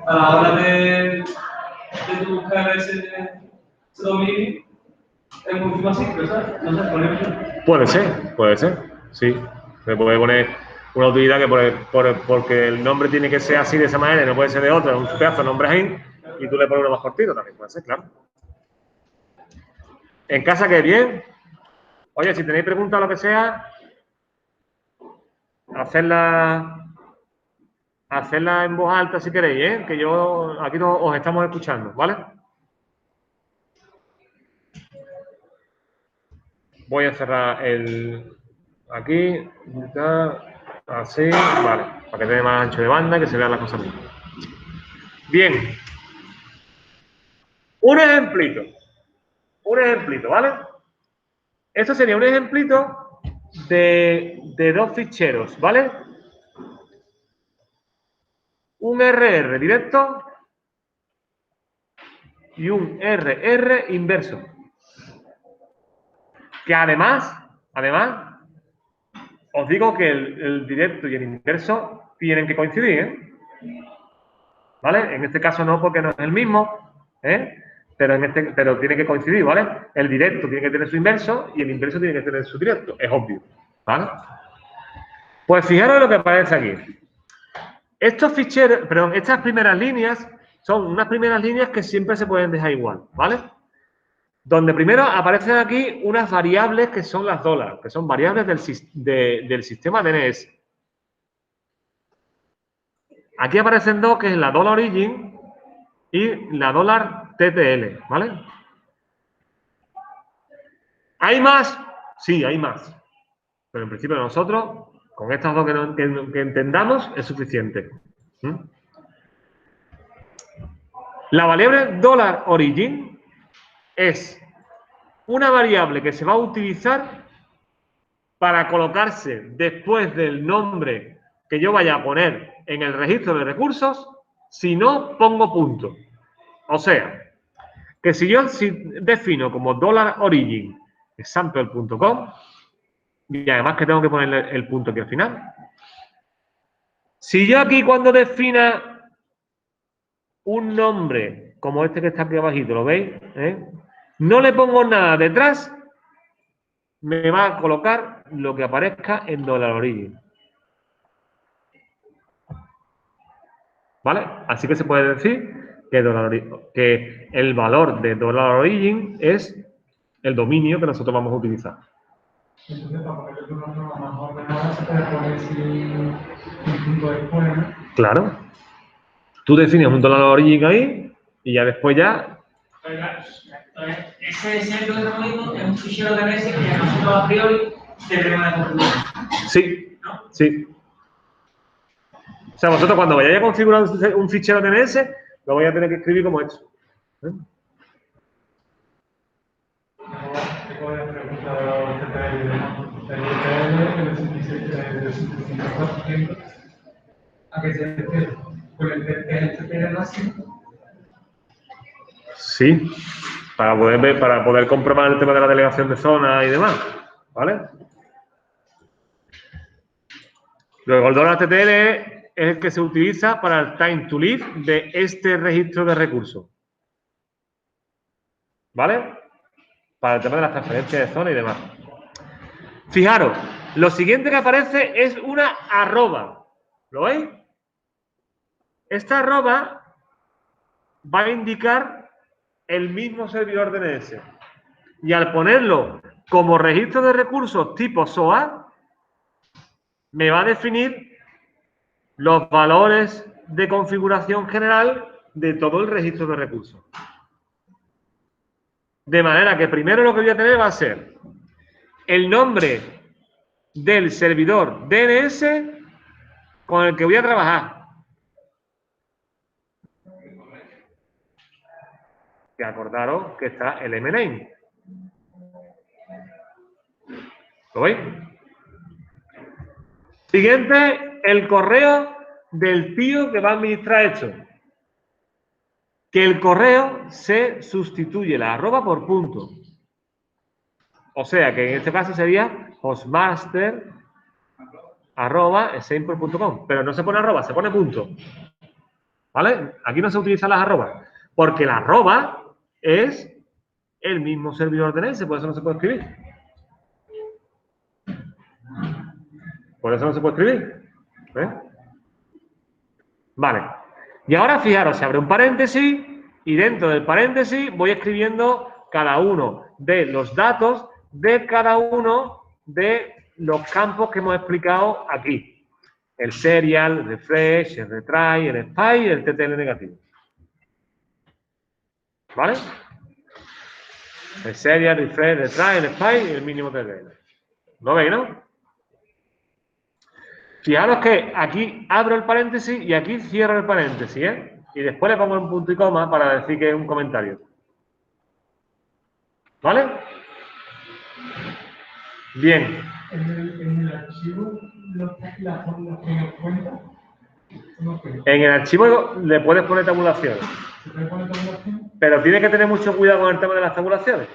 A la hora de buscar ese dominio, es mucho más simple, ¿sabes? No sé, por ejemplo. Puede ser, sí. Se puede poner una utilidad que porque el nombre tiene que ser así de esa manera y no puede ser de otra, un pedazo de nombre ahí, y tú le pones uno más cortito también, puede ser, claro. ¿En casa qué? ¿Bien? Oye, si tenéis preguntas o lo que sea, hacerla en voz alta si queréis, ¿eh? Que yo aquí os estamos escuchando, ¿vale? Voy a cerrar aquí, así, vale, para que tenga más ancho de banda y que se vean las cosas bien. Bien. Un ejemplito, ¿vale? Esto sería un ejemplito de dos ficheros, ¿vale? Un RR directo y un RR inverso. Que además, os digo que el directo y el inverso tienen que coincidir, ¿eh? ¿Vale? En este caso no, porque no es el mismo, ¿eh? Pero tiene que coincidir, ¿vale? El directo tiene que tener su inverso y el inverso tiene que tener su directo, es obvio, ¿vale? Pues fijaros lo que aparece aquí. Estos ficheros, perdón, estas primeras líneas son unas primeras líneas que siempre se pueden dejar igual, ¿vale? Donde primero aparecen aquí unas variables que son las dólares, que son variables del sistema DNS. Aquí aparecen dos, que es la $origin y la $TTL, ¿vale? ¿Hay más? Sí, hay más. Pero en principio nosotros, con estas dos que entendamos, es suficiente. ¿Mm? La variable $origin es una variable que se va a utilizar para colocarse después del nombre que yo vaya a poner en el registro de recursos, si no pongo punto. O sea, que si yo defino como $origin example.com, y además que tengo que ponerle el punto aquí al final, si yo aquí cuando defina un nombre como este que está aquí abajito, ¿lo veis? No le pongo nada detrás, me va a colocar lo que aparezca en $origin. ¿Vale? Así que se puede decir que el valor de $origin es el dominio que nosotros vamos a utilizar. Entonces, para ponerle tu nombre más ordenado, se puede poner sin punto después, ¿no? Claro. Tú defines un $origin ahí y ya después ya. Ese ejemplo que estamos viendo es un fichero DNS que ya nosotros a priori debemos de configurar. Sí, ¿No? sí. O sea, vosotros cuando vayáis a configurar un fichero DNS, lo vais a tener que escribir como esto. Tengo una pregunta de los TTL, del 65%, ¿a qué se refiere? ¿Con el TTL máximo? Sí, para poder comprobar el tema de la delegación de zona y demás, ¿vale? Luego el $TTL es el que se utiliza para el time to live de este registro de recursos, ¿vale? Para el tema de las transferencias de zona y demás. Fijaros, lo siguiente que aparece es una arroba, ¿lo veis? Esta arroba va a indicar el mismo servidor DNS. Y al ponerlo como registro de recursos tipo SOA, me va a definir los valores de configuración general de todo el registro de recursos. De manera que primero lo que voy a tener va a ser el nombre del servidor DNS con el que voy a trabajar. Y acordaros que está el mname. ¿Lo veis? Siguiente, el correo del tío que va a administrar esto. Que el correo se sustituye la arroba por punto. O sea que en este caso sería hostmaster@example.com. Pero no se pone arroba, se pone punto. ¿Vale? Aquí no se utilizan las arrobas. Porque la arroba es el mismo servidor DNS, por eso no se puede escribir. Por eso no se puede escribir. Vale. Y ahora fijaros, se abre un paréntesis y dentro del paréntesis voy escribiendo cada uno de los datos de cada uno de los campos que hemos explicado aquí. El serial, el refresh, el retry, el spy y el TTL negativo. ¿Vale? El serial, el refresh, el retry, el spy y el mínimo TTL. ¿Lo veis, no? Fijaros que aquí abro el paréntesis y aquí cierro el paréntesis, ¿eh? Y después le pongo un punto y coma para decir que es un comentario. ¿Vale? Bien. En el archivo, la formulación cuenta. En el archivo le puedes poner tabulaciones. ¿Se puede poner tabulación? Pero tienes que tener mucho cuidado con el tema de las tabulaciones.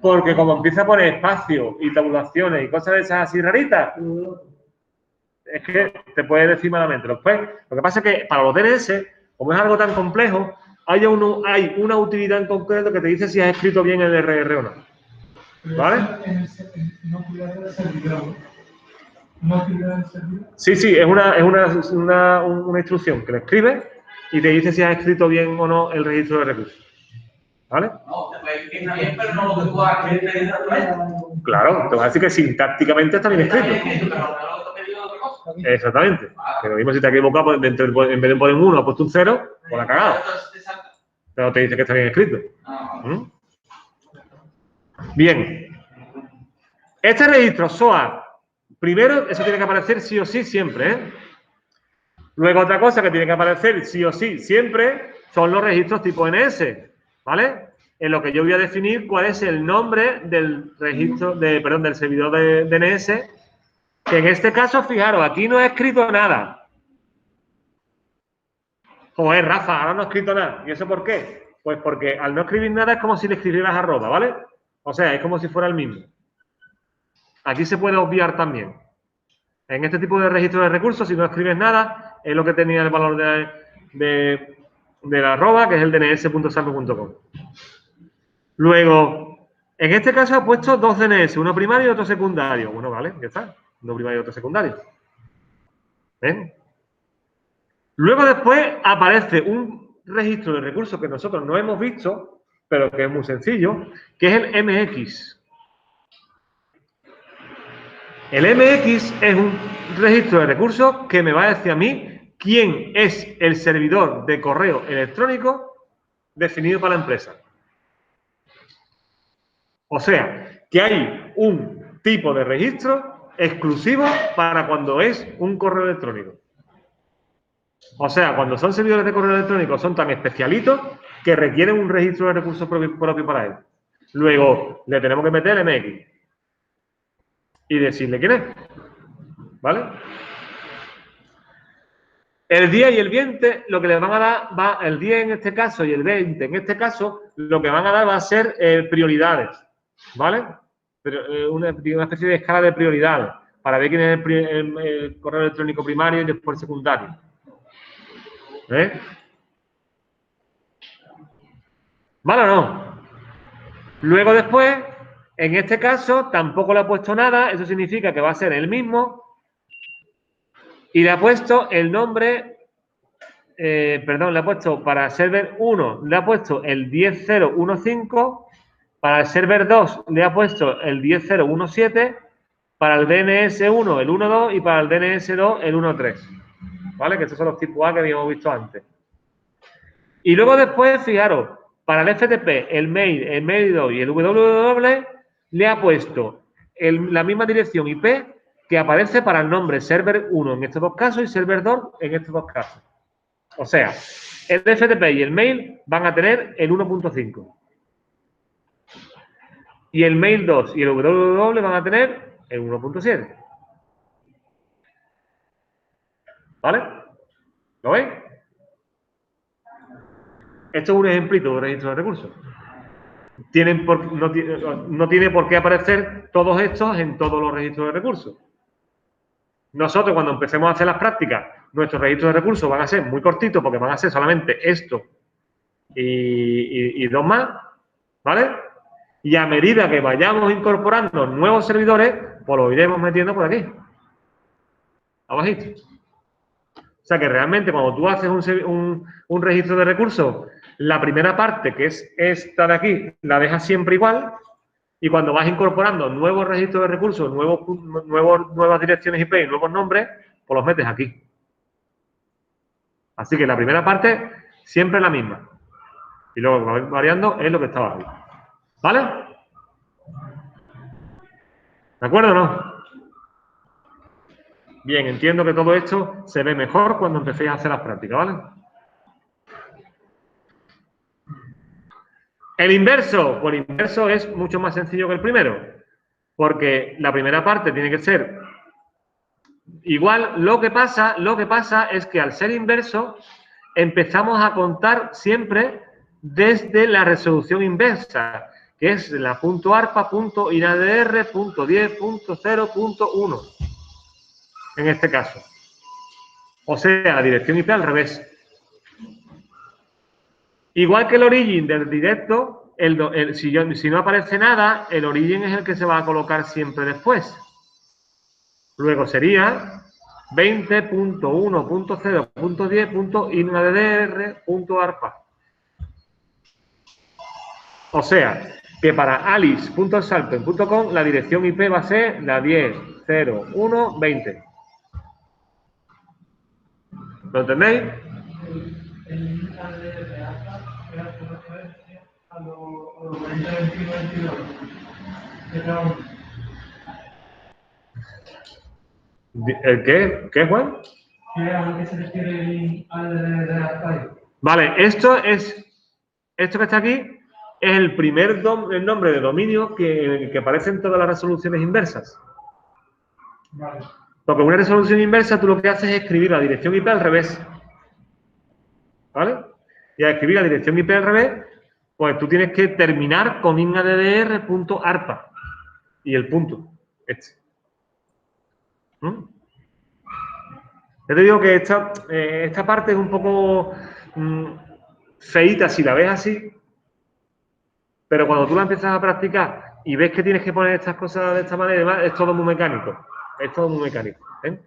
Porque como empieza a poner espacio y tabulaciones y cosas de esas así raritas, es que te puede decir malamente. Después, lo que pasa es que para los DNS, como es algo tan complejo, hay una utilidad en concreto que te dice si has escrito bien el RR o no. ¿Vale? No utilidad del servidor. No utilidad del servidor. Sí, es una instrucción que le escribes y te dice si has escrito bien o no el registro de recursos. ¿Vale? No, te puede decir bien, pero no lo que tú has escrito. Claro, te va a decir que sintácticamente está bien escrito. Exactamente. Que lo mismo si te has equivocado, pues, en vez de poner un 1, has puesto un 0, pues la has cagado. Pero te dice que está bien escrito. ¿Mm? Bien. Este registro SOA, primero, eso tiene que aparecer sí o sí siempre, ¿eh? Luego, otra cosa que tiene que aparecer sí o sí siempre son los registros tipo NS, ¿vale? En lo que yo voy a definir cuál es el nombre del registro, del servidor de DNS, que en este caso, fijaros, aquí no he escrito nada. Joder, Rafa, ahora no he escrito nada. ¿Y eso por qué? Pues porque al no escribir nada es como si le escribieras arroba, ¿vale? O sea, es como si fuera el mismo. Aquí se puede obviar también. En este tipo de registro de recursos, si no escribes nada, es lo que tenía el valor de la arroba, que es el dns.sample.com. Luego, en este caso he puesto dos DNS, uno primario y otro secundario. Bueno, vale, ya está. Uno primario y otro secundario. ¿Ven? Luego después aparece un registro de recursos que nosotros no hemos visto, pero que es muy sencillo, que es el MX. El MX es un registro de recursos que me va a decir a mí quién es el servidor de correo electrónico definido para la empresa. O sea, que hay un tipo de registro exclusivo para cuando es un correo electrónico. O sea, cuando son servidores de correo electrónico son tan especialitos que requieren un registro de recursos propio para él. Luego, le tenemos que meter el MX y decirle quién es. ¿Vale? El día y el 20, lo que le van a dar, el 10 en este caso y el 20 en este caso, lo que van a dar va a ser prioridades. ¿Vale? Una especie de escala de prioridades para ver quién es el correo electrónico primario y después el secundario. ¿Vale o no? Luego después, en este caso, tampoco le ha puesto nada, eso significa que va a ser el mismo, y le ha puesto el nombre, le ha puesto para server 1, le ha puesto el 10.015, para el server 2 le ha puesto el 10.017, para el DNS1 el 1.2 y para el DNS2 el 1.3. ¿Vale? Que estos son los tipos A que habíamos visto antes. Y luego después, fijaros, para el FTP, el mail 2 y el www le ha puesto la misma dirección IP que aparece para el nombre server 1 en estos dos casos y server 2 en estos dos casos. O sea, el FTP y el mail van a tener el 1.5. Y el mail 2 y el www van a tener el 1.7. ¿Vale? ¿Lo veis? Esto es un ejemplito de registro de recursos. No tiene por qué aparecer todos estos en todos los registros de recursos. Nosotros, cuando empecemos a hacer las prácticas, nuestros registros de recursos van a ser muy cortitos porque van a ser solamente esto y dos más, ¿vale? Y a medida que vayamos incorporando nuevos servidores, pues los iremos metiendo por aquí, abajito. O sea que realmente cuando tú haces un registro de recursos, la primera parte, que es esta de aquí, la dejas siempre igual, y cuando vas incorporando nuevos registros de recursos, nuevas direcciones IP y nuevos nombres, pues los metes aquí. Así que la primera parte siempre es la misma. Y luego, como vais variando, es lo que estaba ahí. ¿Vale? ¿De acuerdo o no? Bien, entiendo que todo esto se ve mejor cuando empecéis a hacer las prácticas, ¿vale? El inverso, pues el inverso es mucho más sencillo que el primero, porque la primera parte tiene que ser igual. Lo que pasa es que al ser inverso empezamos a contar siempre desde la resolución inversa, que es la .arpa.inadr.10.0.1 en este caso. O sea, la dirección IP al revés. Igual que el origin del directo, si no aparece nada, el origin es el que se va a colocar siempre después. Luego sería 20.1.0.10.inaddr.arpa. O sea, que para alice.salpen.com la dirección IP va a ser la 10.0.1.20. ¿Lo entendéis? El ADR era referencia a los 2021-22. ¿El qué? ¿Qué, Juan? ¿Qué es a lo que se refiere el ADR de Arpaio? Vale, esto que está aquí es el primer el nombre de dominio que aparece en todas las resoluciones inversas. Vale. Porque una resolución inversa tú lo que haces es escribir la dirección IP al revés. ¿Vale? Y al escribir la dirección IP al revés, pues tú tienes que terminar con inaddr.arpa y el punto. ¿Mm? Yo te digo que esta parte es un poco feíta si la ves así, pero cuando tú la empiezas a practicar y ves que tienes que poner estas cosas de esta manera y demás, es todo muy mecánico. Es todo muy mecánico. ¿Eh?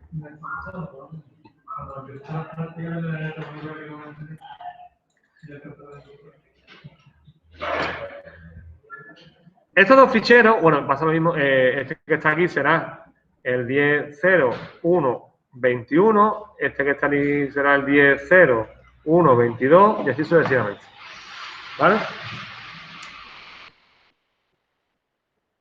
Estos dos ficheros, bueno, pasa lo mismo, este que está aquí será el 10.0.1.21, este que está aquí será el 10.0.1.22 y así sucesivamente. ¿Vale?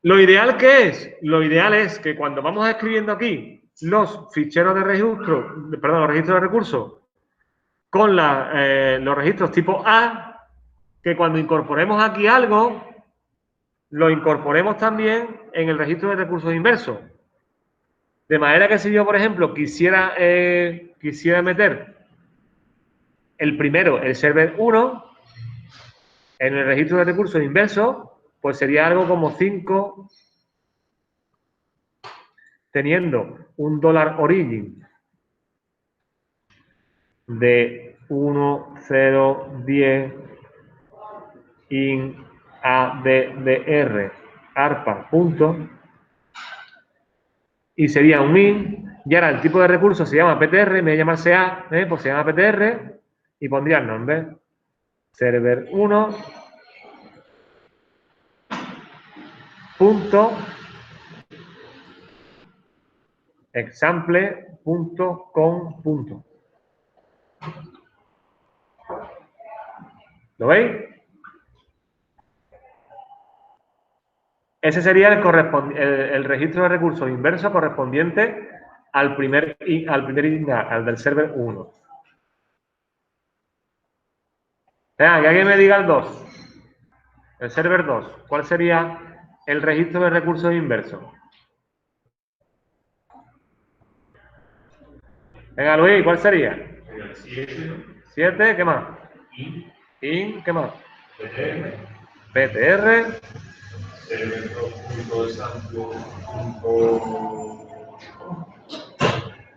¿Lo ideal qué es? Lo ideal es que cuando vamos escribiendo aquí los ficheros de registro, perdón, los registros de recursos con los registros tipo A, que cuando incorporemos aquí algo, lo incorporemos también en el registro de recursos inversos. De manera que si yo, por ejemplo, quisiera meter el primero, el server 1, en el registro de recursos inversos, pues sería algo como 5, teniendo un $origin de 1.0.10 in addr arpa punto, y sería un in, y ahora el tipo de recurso se llama PTR, me voy a llamar CA, pues se llama PTR, y pondría el nombre server 1 punto example.com punto. ¿Lo veis? Ese sería el registro de recursos inverso correspondiente al primer al del server 1. Que alguien me diga el 2. El server 2. ¿Cuál sería el registro de recursos inversos? Venga, Luis, ¿cuál sería? 7, ¿qué más? IN, ¿qué más? PTR.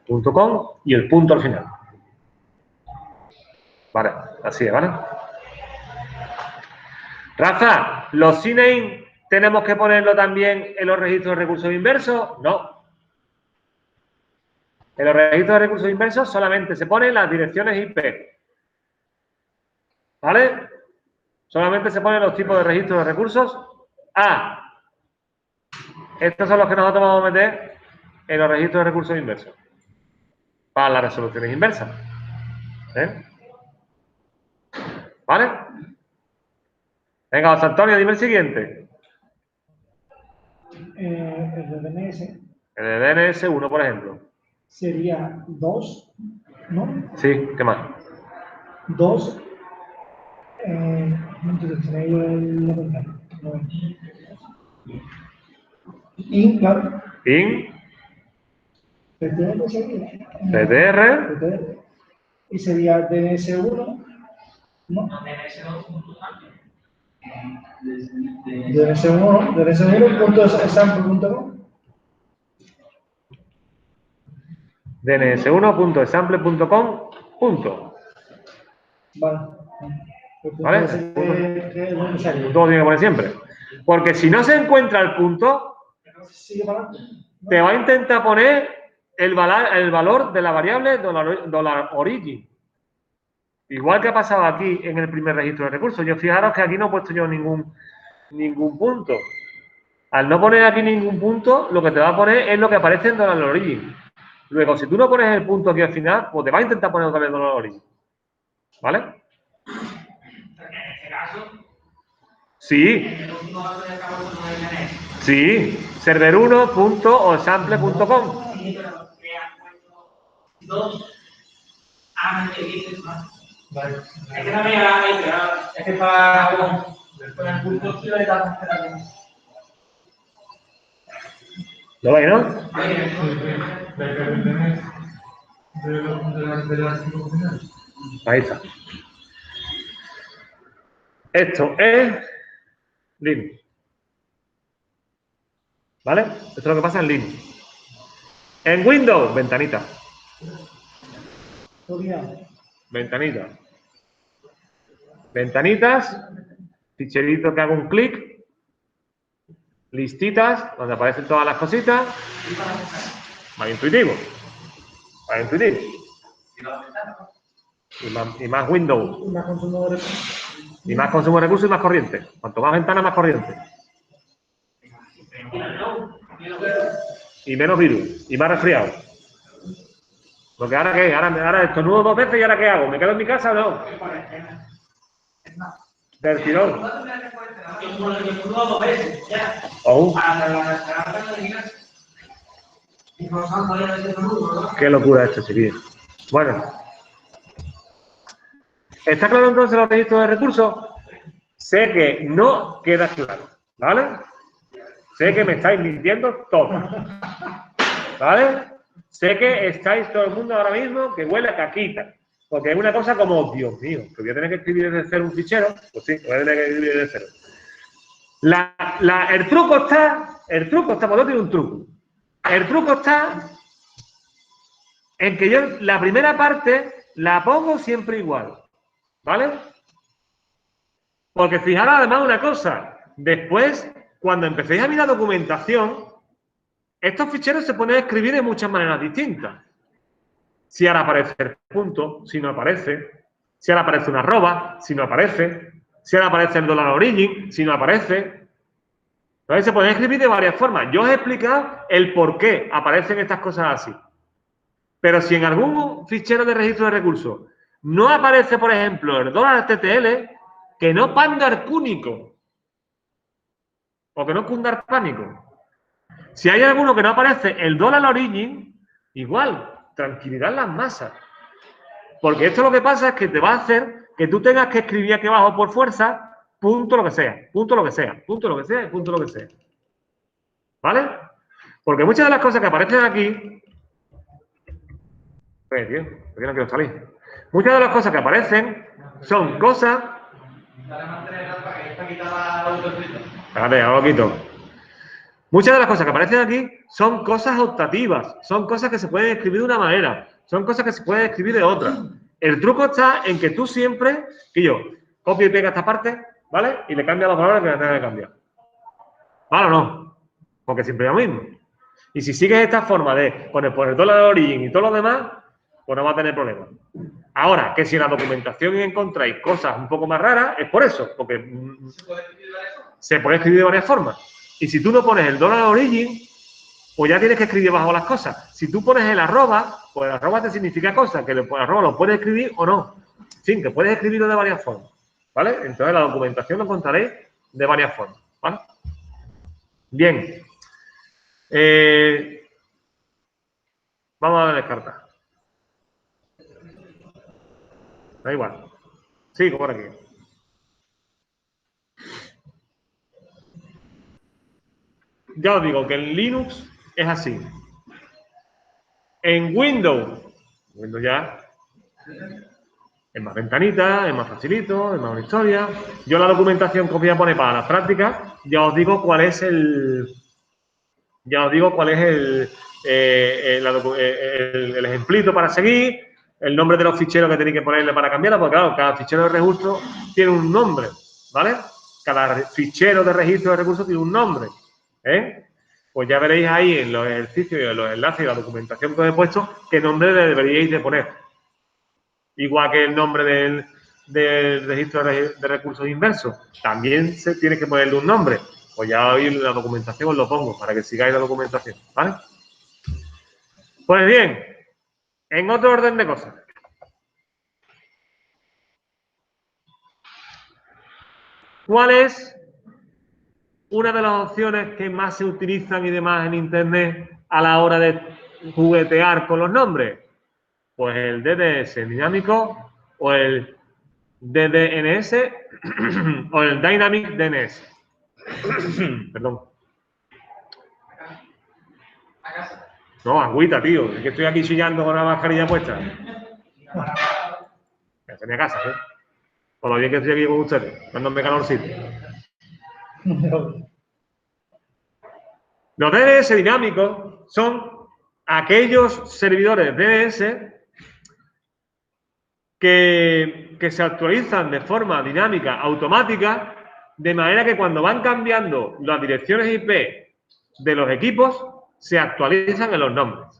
.com y el punto al final. Vale, así es, ¿vale? Rafa, ¿los CNAME tenemos que ponerlo también en los registros de recursos inversos? No. En los registros de recursos inversos solamente se ponen las direcciones IP. ¿Vale? Solamente se ponen los tipos de registros de recursos A. Estos son los que nosotros vamos a meter en los registros de recursos inversos. Para las resoluciones inversas. ¿Vale? Venga, José Antonio, dime el siguiente. El de DNS El de DNS1, por ejemplo. sería 2, ¿no? Sí, ¿qué más? 2. Entonces, tenéis la ventana. Y, claro. IN, PTR sería. PTR. PTR. Y sería DNS1, ¿no? No, DNS2 punto DNS1, DNS1.example.com. dns1.example.com. Vale. ¿Vale? Todo tiene que poner siempre. Porque si no se encuentra el punto, Sigue para adelante. te va a intentar poner el valor de la variable $origin. Igual que ha pasado aquí en el primer registro de recursos. Yo fijaros que aquí no he puesto yo ningún punto. Al no poner aquí ningún punto, lo que te va a poner es lo que aparece en $origin. Luego, si tú no pones el punto aquí al final, pues te va a intentar poner otra vez $origin. ¿Vale? En este caso, Sí. el último valor de cabo no debe tener. Sí. server1.osample.com. Sí, pero que has puesto dos antes de irse más. Vale. Es que no me llega ahí, pero es que para Con el punto sí le damos que ¿Lo veis, no? del archivo final. Ahí está. Esto es Linux. ¿Vale? Esto es lo que pasa en Linux. En Windows, ventanita. Ventanita. Ventanitas. Ficherito que hago un clic. Listitas, donde aparecen todas las cositas. Más intuitivo. Más intuitivo. Y más Windows. Y más consumo de recursos y más corriente. Cuanto más ventanas, más corriente. Y menos virus. Y más resfriado. Porque ahora qué, ahora estornudo 2 veces y ahora qué hago, ¿me quedo en mi casa o no? Del tirón. Qué locura esto, chiquillos. Bueno. ¿Está claro entonces los registros de recursos? Sé que no queda claro, ¿vale? Sé que me estáis mintiendo todo. ¿Vale? Sé que estáis todo el mundo ahora mismo que huele a caquita. Porque es una cosa como, Dios mío, que voy a tener que escribir desde cero un fichero. Pues sí, voy a tener que escribir desde cero. El truco está, porque no tiene un truco. El truco está en que yo la primera parte la pongo siempre igual. ¿Vale? Porque fijaros además una cosa. Después, cuando empecéis a mirar documentación, estos ficheros se pueden escribir de muchas maneras distintas. Si ahora aparece el punto, si no aparece. Si ahora aparece una arroba, si no aparece. Si ahora aparece el $origin, si no aparece. Entonces se pueden escribir de varias formas. Yo os he explicado el por qué aparecen estas cosas así. Pero si en algún fichero de registro de recursos no aparece, por ejemplo, el $TTL, que no panda arcúnico. O que no cunda el pánico. Si hay alguno que no aparece el $origin, igual, tranquilidad en las masas. Porque esto lo que pasa es que te va a hacer que tú tengas que escribir aquí abajo por fuerza, punto lo que sea, punto lo que sea, punto lo que sea, punto lo que sea. ¿Vale? Porque muchas de las cosas que aparecen aquí... tío, ¿por qué no quiero salir? Muchas de las cosas que aparecen son cosas... Espérate, ahora lo quito. Muchas de las cosas que aparecen aquí son cosas optativas, son cosas que se pueden escribir de una manera, son cosas que se pueden escribir de otra. El truco está en que tú siempre, que yo, copio y pega esta parte, ¿vale? Y le cambia los valores que le tenga que cambiar. ¿Vale o no? Porque siempre es lo mismo. Y si sigues esta forma de poner por el $origin y todo lo demás, pues no va a tener problemas. Ahora, que si en la documentación encontráis cosas un poco más raras, es por eso, porque se puede escribir de varias formas. Y si tú no pones el $origin, pues ya tienes que escribir bajo las cosas. Si tú pones el arroba, pues el arroba te significa cosas, que el arroba lo puedes escribir o no. En fin, que puedes escribirlo de varias formas. ¿Vale? Entonces la documentación lo encontraréis de varias formas. ¿Vale? Bien. Vamos a descartar. Da igual. Sigo por aquí. Ya os digo que en Linux es así. En Windows ya, Es más ventanita, es más facilito, es más una historia. Yo la documentación que os voy a poner para las prácticas, ya os digo cuál es el ejemplito para seguir, el nombre de los ficheros que tenéis que ponerle para cambiarla, porque claro, cada fichero de recursos tiene un nombre, ¿vale? Cada fichero de registro de recursos tiene un nombre, ¿eh? Pues ya veréis ahí en los ejercicios y en los enlaces y la documentación que os he puesto qué nombre le deberíais de poner. Igual que el nombre del registro de recursos inversos, también se tiene que ponerle un nombre. Pues ya hoy en la documentación os lo pongo para que sigáis la documentación, ¿vale? Pues bien, en otro orden de cosas. ¿Cuál es una de las opciones que más se utilizan y demás en Internet a la hora de juguetear con los nombres? Pues el DDS dinámico o el DDNS o el Dynamic DNS. Perdón. No, agüita, tío. Es que estoy aquí chillando con la mascarilla puesta. Ya tenía casa, ¿eh? Por lo bien que estoy aquí con ustedes, dándome calorcito. Los DNS dinámicos son aquellos servidores DNS que se actualizan de forma dinámica, automática, de manera que cuando van cambiando las direcciones IP de los equipos, se actualizan en los nombres.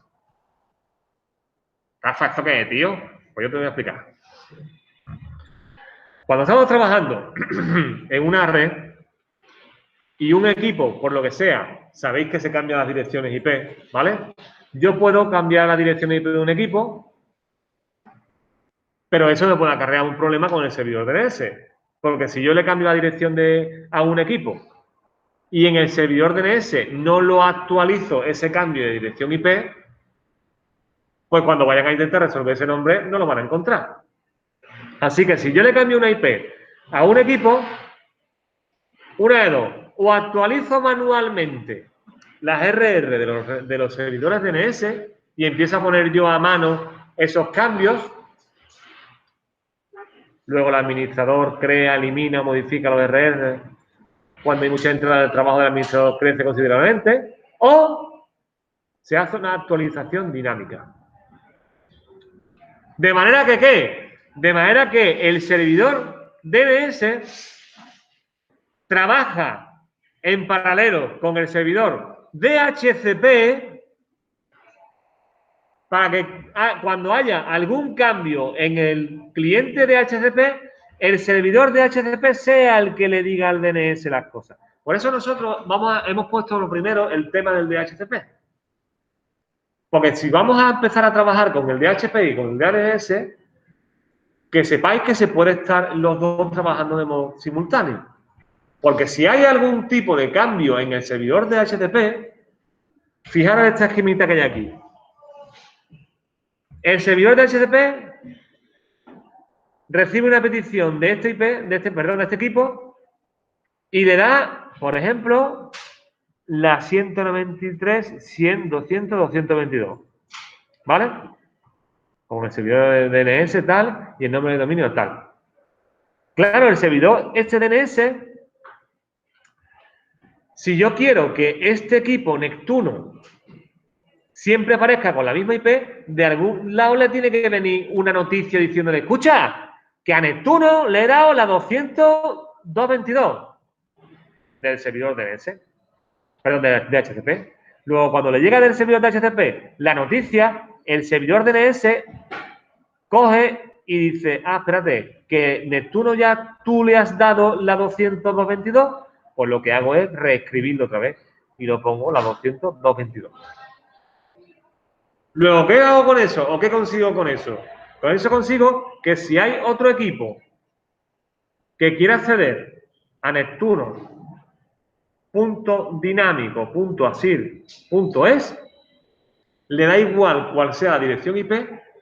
¿Esto qué es, tío? Pues yo te voy a explicar. Cuando estamos trabajando en una red y un equipo, por lo que sea, sabéis que se cambian las direcciones IP, ¿vale? Yo puedo cambiar la dirección IP de un equipo, pero eso me puede acarrear un problema con el servidor DNS. Porque si yo le cambio la dirección a un equipo y en el servidor DNS no lo actualizo ese cambio de dirección IP, pues cuando vayan a intentar resolver ese nombre no lo van a encontrar. Así que si yo le cambio una IP a un equipo, una de dos, o actualizo manualmente las RR de los servidores DNS y empiezo a poner yo a mano esos cambios. Luego el administrador crea, elimina, modifica los RR. Cuando hay mucha entrada del trabajo del administrador crece considerablemente. O se hace una actualización dinámica. De manera que, ¿qué? De manera que el servidor DNS trabaja en paralelo con el servidor DHCP para que cuando haya algún cambio en el cliente DHCP, el servidor DHCP sea el que le diga al DNS las cosas. Por eso nosotros hemos puesto lo primero el tema del DHCP. Porque si vamos a empezar a trabajar con el DHCP y con el DNS, que sepáis que se puede estar los dos trabajando de modo simultáneo. Porque si hay algún tipo de cambio en el servidor de HTTP, fijaros esta esquemita que hay aquí. El servidor de HTTP recibe una petición de este IP, de este equipo, y le da, por ejemplo, la 193, 100, 200, 222. ¿Vale? Con el servidor de DNS tal y el nombre de dominio tal. Claro, el servidor este DNS, si yo quiero que este equipo Neptuno siempre aparezca con la misma IP, de algún lado le tiene que venir una noticia diciéndole, escucha, que a Neptuno le he dado la 200.222 del servidor DNS, perdón, de HTTP. Luego, cuando le llega del servidor de HTTP la noticia, el servidor DNS coge y dice, espérate, que Neptuno ya tú le has dado la 200.222, pues lo que hago es reescribirlo otra vez y lo pongo la 200.222. Luego, ¿qué hago con eso? ¿O qué consigo con eso? Con eso consigo que si hay otro equipo que quiera acceder a Neptuno.dinámico.asir.es, le da igual cuál sea la dirección IP,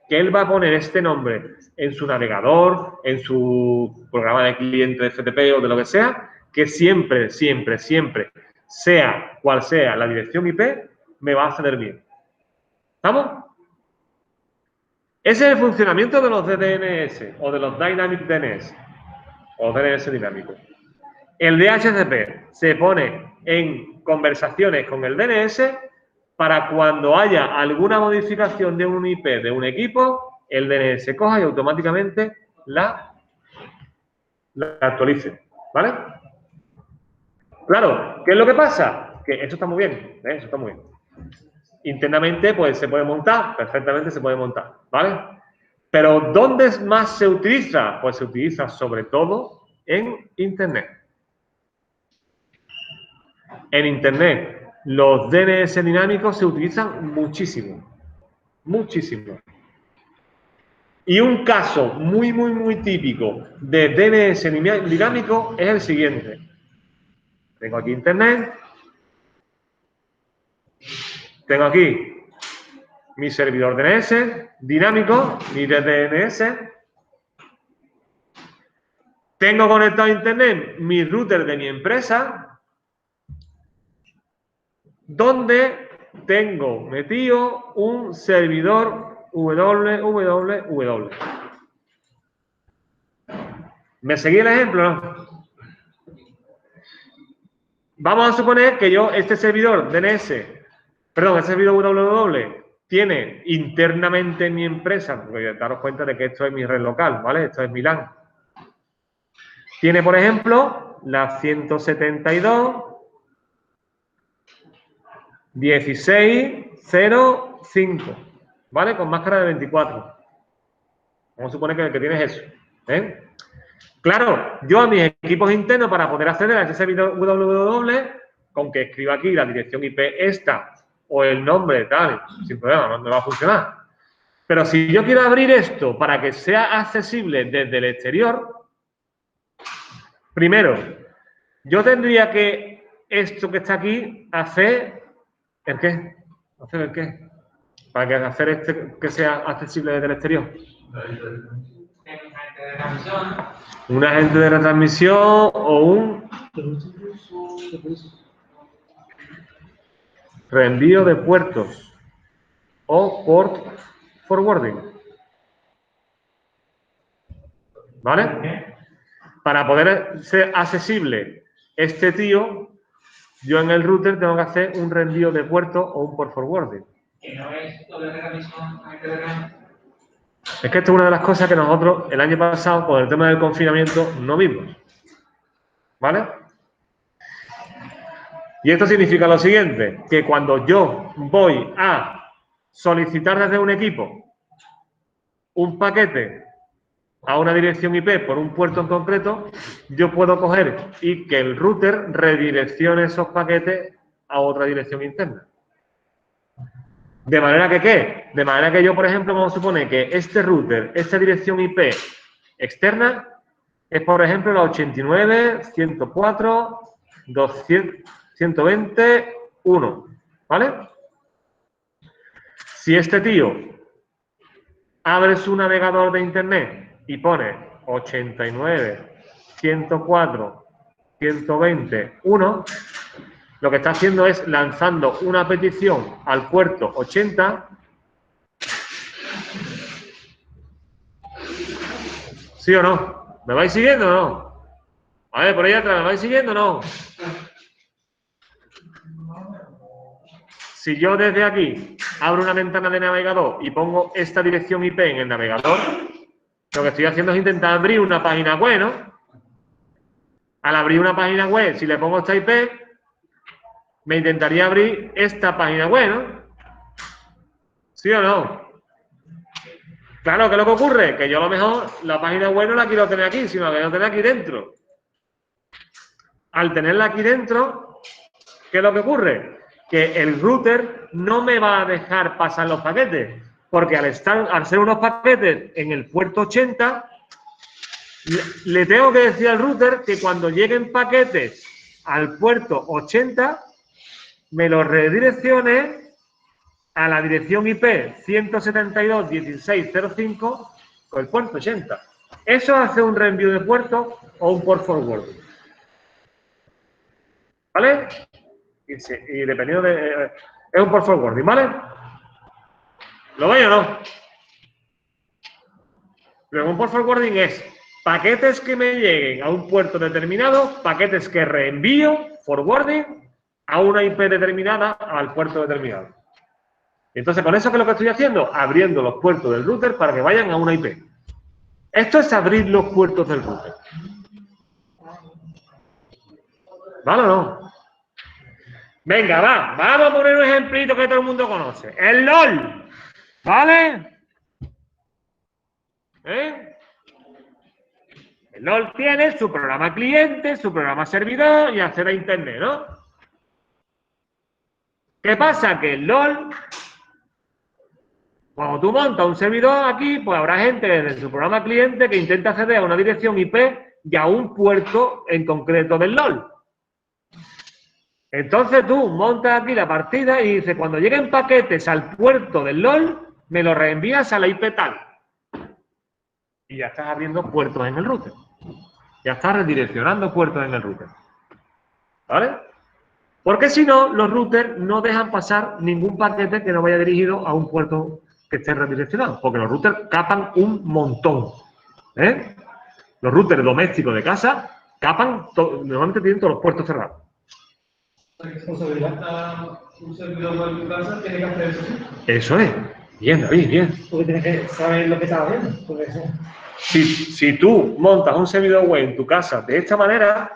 que él va a poner este nombre en su navegador, en su programa de cliente de FTP o de lo que sea, que siempre, siempre, siempre, sea cual sea la dirección IP, me va a acceder bien. ¿Estamos? Ese es el funcionamiento de los DNS o de los Dynamic DNS o DNS dinámicos. El DHCP se pone en conversaciones con el DNS para cuando haya alguna modificación de un IP de un equipo, el DNS coja y automáticamente la actualice, ¿vale? Claro, ¿qué es lo que pasa? Que esto está muy bien, ¿eh? Eso está muy bien. Internamente, pues se puede montar, perfectamente se puede montar, ¿vale? Pero ¿dónde más se utiliza? Pues se utiliza sobre todo en Internet. En Internet, los DNS dinámicos se utilizan muchísimo, muchísimo. Y un caso muy típico de DNS dinámico es el siguiente. Tengo aquí Internet, tengo aquí mi servidor DNS dinámico, mi DNS. Tengo conectado a Internet mi router de mi empresa, donde tengo metido un servidor www. ¿Me seguí el ejemplo, no? Vamos a suponer que yo, este servidor este servidor www tiene internamente en mi empresa, porque daros cuenta de que esto es mi red local, ¿vale? Esto es mi LAN. Tiene, por ejemplo, la 172.16.05, ¿vale? Con máscara de 24. Vamos a suponer que tienes eso, ¿eh? Claro, yo a mis equipos internos, para poder acceder a ese servidor www, con que escriba aquí la dirección IP esta o el nombre tal, sin problema, no me va a funcionar. Pero si yo quiero abrir esto para que sea accesible desde el exterior, primero, yo tendría que esto que está aquí hacer ¿el qué? ¿Hacer el qué? Para que hacer este que sea accesible desde el exterior. Un agente de retransmisión o un reenvío de puertos o port forwarding. ¿Vale? Para poder ser accesible este tío, yo en el router tengo que hacer un reenvío de puerto o un port forwarding. Que no es doble retransmisión, agente de retransmisión. Es que esto es una de las cosas que nosotros el año pasado, con el tema del confinamiento, no vimos. ¿Vale? Y esto significa lo siguiente, que cuando yo voy a solicitar desde un equipo un paquete a una dirección IP por un puerto en concreto, yo puedo coger y que el router redireccione esos paquetes a otra dirección interna. De manera que, ¿qué? De manera que yo, por ejemplo, vamos a suponer que este router, esta dirección IP externa, es, por ejemplo, la 89.104.220.1, ¿vale? Si este tío abre su navegador de Internet y pone 89.104.120.1, lo que está haciendo es lanzando una petición al puerto 80. ¿Sí o no? ¿Me vais siguiendo o no? A ver, por ahí atrás, ¿me vais siguiendo o no? Si yo desde aquí abro una ventana de navegador y pongo esta dirección IP en el navegador, lo que estoy haciendo es intentar abrir una página web, ¿no? Al abrir una página web, si le pongo esta IP, me intentaría abrir esta página web, ¿no? ¿Sí o no? Claro, ¿qué es lo que ocurre? Que yo a lo mejor la página web no la quiero tener aquí, sino que la quiero tener aquí dentro. Al tenerla aquí dentro, ¿qué es lo que ocurre? Que el router no me va a dejar pasar los paquetes, porque al ser unos paquetes en el puerto 80, le tengo que decir al router que cuando lleguen paquetes al puerto 80, me los redireccione a la dirección IP 172.16.05 con el puerto 80. Eso hace un reenvío de puerto o un port forward. ¿Vale? Y dependiendo de... es un port forwarding, ¿vale? ¿Lo veis o no? Luego un port forwarding es paquetes que me lleguen a un puerto determinado, paquetes que reenvío, forwarding, a una IP determinada al puerto determinado. Entonces, con eso, ¿qué es lo que estoy haciendo? Abriendo los puertos del router para que vayan a una IP. Esto es abrir los puertos del router. ¿Vale o no? Venga, vamos a poner un ejemplito que todo el mundo conoce. El LOL. ¿Vale? El LOL tiene su programa cliente, su programa servidor y accede a internet, ¿no? ¿Qué pasa? Que el LOL, cuando tú montas un servidor aquí, pues habrá gente desde su programa cliente que intenta acceder a una dirección IP y a un puerto en concreto del LOL. Entonces tú montas aquí la partida y dices, cuando lleguen paquetes al puerto del LOL, me lo reenvías a la IP tal. Y ya estás abriendo puertos en el router. Ya estás redireccionando puertos en el router. ¿Vale? Porque si no, los routers no dejan pasar ningún paquete que no vaya dirigido a un puerto que esté redireccionado. Porque los routers capan un montón. Los routers domésticos de casa capan, normalmente tienen todos los puertos cerrados. Un servidor web en tu casa tiene que hacer eso. Eso es. Bien, David, bien. Porque tienes que saber lo que estás haciendo. Porque eso... Si tú montas un servidor web en tu casa de esta manera,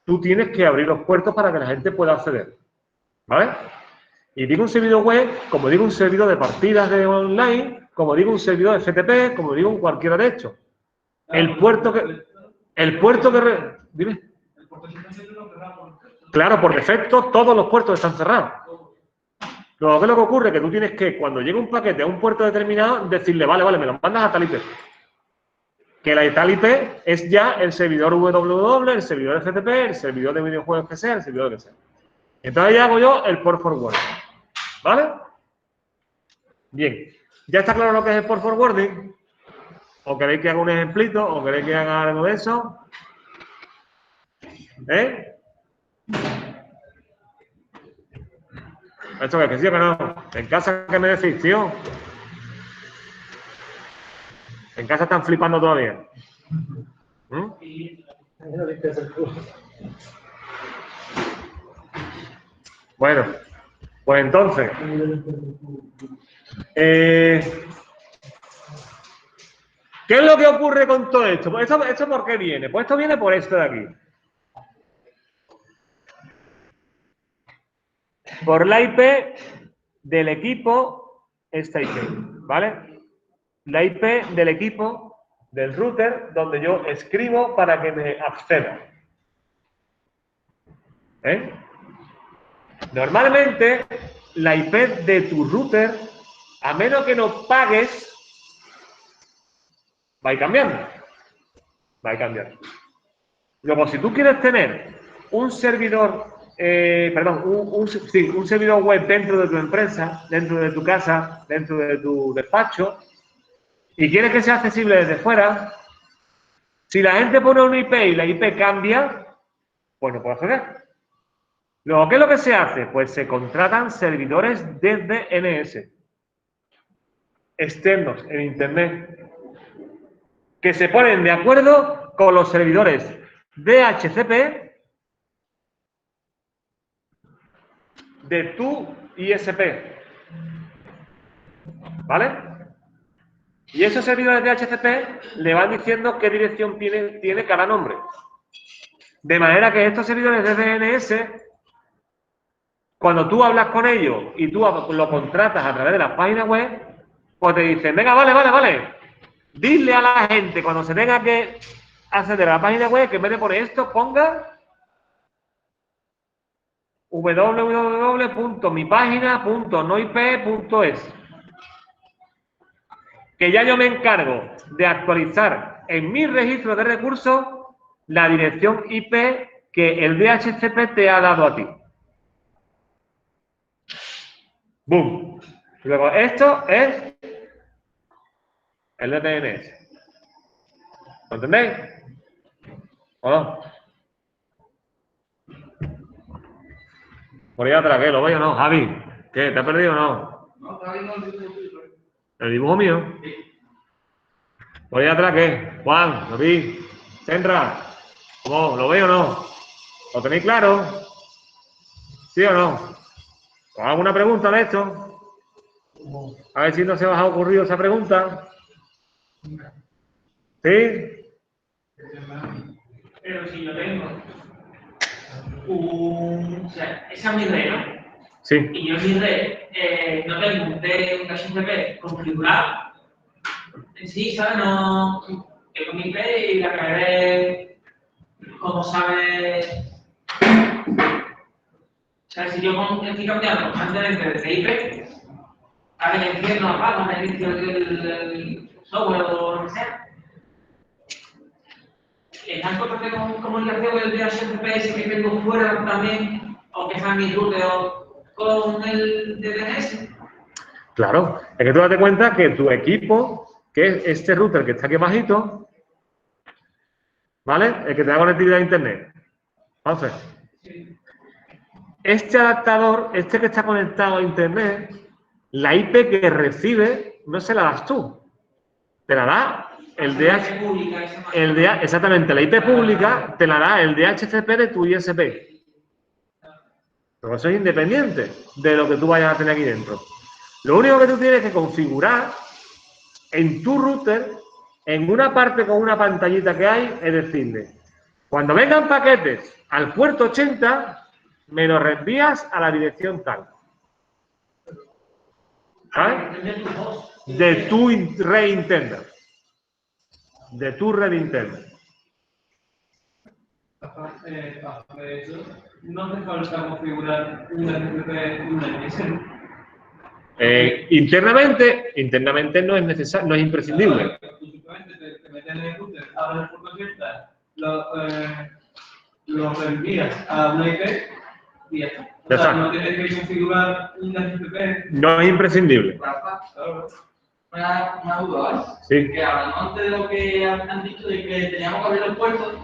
tú tienes que abrir los puertos para que la gente pueda acceder. ¿Vale? Y digo un servidor web, como digo un servidor de partidas de online, como digo un servidor de FTP, como digo cualquiera de estos. El puerto que... Dime. Claro, por defecto, todos los puertos están cerrados. Luego, ¿qué es lo que ocurre? Que tú tienes que, cuando llega un paquete a un puerto determinado, decirle, vale, me lo mandas a tal IP. Que la tal IP es ya el servidor www, el servidor FTP, el servidor de videojuegos que sea, el servidor que sea. Entonces ya hago yo el port forwarding. ¿Vale? Bien. ¿Ya está claro lo que es el port forwarding? ¿O queréis que haga un ejemplito? ¿O queréis que haga algo de eso? ¿Esto qué? ¿Que sí o que no? ¿En casa qué me decís, tío? ¿En casa están flipando todavía? Bueno, pues entonces... ¿qué es lo que ocurre con todo esto? Pues ¿esto por qué viene? Pues esto viene por esto de aquí. Por la IP del equipo, esta IP, ¿vale? La IP del equipo, del router, donde yo escribo para que me acceda. Normalmente, la IP de tu router, a menos que no pagues, va a ir cambiando. Va a ir cambiando. Luego, si tú quieres tener un servidor, un servidor web dentro de tu empresa, dentro de tu casa, dentro de tu despacho, y quieres que sea accesible desde fuera, si la gente pone una IP y la IP cambia, pues no puede acceder. Luego, ¿qué es lo que se hace? Pues se contratan servidores desde DNS, externos en Internet, que se ponen de acuerdo con los servidores DHCP de tu ISP. ¿Vale? Y esos servidores de DHCP le van diciendo qué dirección tiene cada nombre. De manera que estos servidores de DNS, cuando tú hablas con ellos y tú lo contratas a través de las páginas web, pues te dicen, venga, vale. Dile a la gente cuando se tenga que acceder a la página web que en vez de poner esto, ponga www.mipagina.noip.es. Que ya yo me encargo de actualizar en mi registro de recursos la dirección IP que el DHCP te ha dado a ti. ¡Boom! Luego, esto es el DNS. ¿Lo entendéis? ¿O no? Por ahí atrás, ¿qué? ¿Lo veis o no? Javi, ¿qué? ¿Te has perdido o no? No, está viendo el dibujo tuyo. ¿El dibujo mío? ¿Por ahí atrás qué? Juan, ¿lo vi? Sandra, ¿cómo? ¿Lo veo o no? ¿Lo tenéis claro? ¿Sí o no? ¿Os hago una pregunta de esto? A ver si no se os ha ocurrido esa pregunta. ¿Sí? Pero si yo tengo o sea, esa es mi red, ¿no? Sí. Y yo en mi red no tengo un DHCP configurado. En sí, ¿sabes? No. Tengo mi IP y la caeré como sabe. O sea, si yo estoy cambiando constantemente de IP, a ver, entiendo apago, me inicio el software o lo que sea. ¿Están constante con comunicación el DHCP que tengo fuera también, o que está en mi router con el DNS? Claro, es que tú date cuenta que tu equipo, que es este router que está aquí bajito, ¿vale? El que te da conectividad a internet. Entonces, este adaptador, este que está conectado a internet, la IP que recibe no se la das tú, te la da el DHCP. Exactamente, la IP pública te la da el DHCP de tu ISP. Pero eso es independiente de lo que tú vayas a tener aquí dentro. Lo único que tú tienes que configurar en tu router, en una parte con una pantallita que hay, es decirle, cuando vengan paquetes al puerto 80, me los reenvías a la dirección tal. ¿Sabes? De tu red interna. De tu red interna. Aparte de eso, no hace falta configurar un DHCP y una DNS. Internamente no es necesario, no es imprescindible. Tú simplemente te metes en el router, abres el puerto abierta, lo reenvías a una IP y ya está. O sea, no tienes que configurar un DHCP. No es imprescindible. Una duda, ¿vale? Sí. Que hablando antes de lo que han dicho de que teníamos que abrir los puertos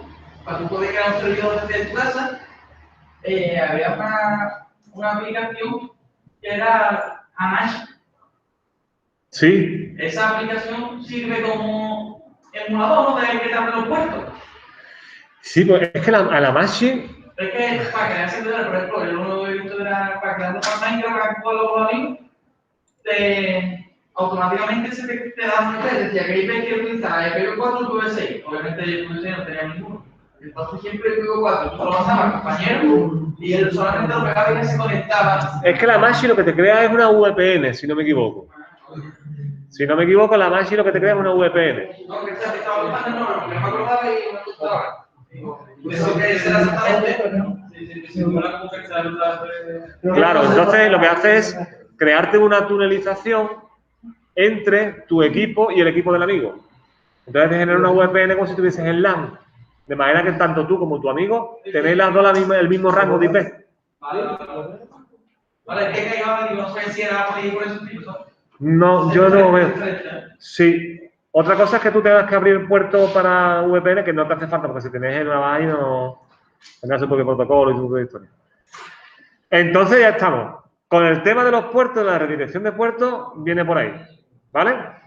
para tú poder crear un servidor desde tu casa, había una aplicación que era Hamachi. Sí. Esa aplicación sirve como emulador, ¿no? De que te abren los puertos. Sí, pues es que a la Hamachi. Es que para crear servidores, por ejemplo, yo lo he visto era para crear un Minecraft para jugar los amigos, automáticamente te da una IP, decía que IP quiero utilizar, IPv4 o IPv6. Obviamente yo IPv6 no tenía ninguno. Entonces siempre IPv4, tú lo pasabas al compañero y él solamente lo pegaba y ya se conectaba. Es que la Hamachi lo que te crea es una VPN, si no me equivoco. Si no me equivoco, la Hamachi lo que te crea es una VPN. No, que estaba buscando, no, me acordaba y me gustaba. Eso que es exactamente. Claro, entonces lo que hace es crearte una tunelización entre tu equipo y el equipo del amigo. Entonces te genera una VPN como si estuvieses en LAN. De manera que tanto tú como tu amigo tenéis las dos el mismo rango de IP. Vale, es que caiga y no sé si era por eso. No, yo no veo. Sí. Otra cosa es que tú tengas que abrir el puerto para VPN, que no te hace falta, porque si tenés el ahí no tendrás su propio protocolo y su propia historia. Entonces ya estamos. Con el tema de los puertos, la redirección de puertos, viene por ahí. ¿Vale?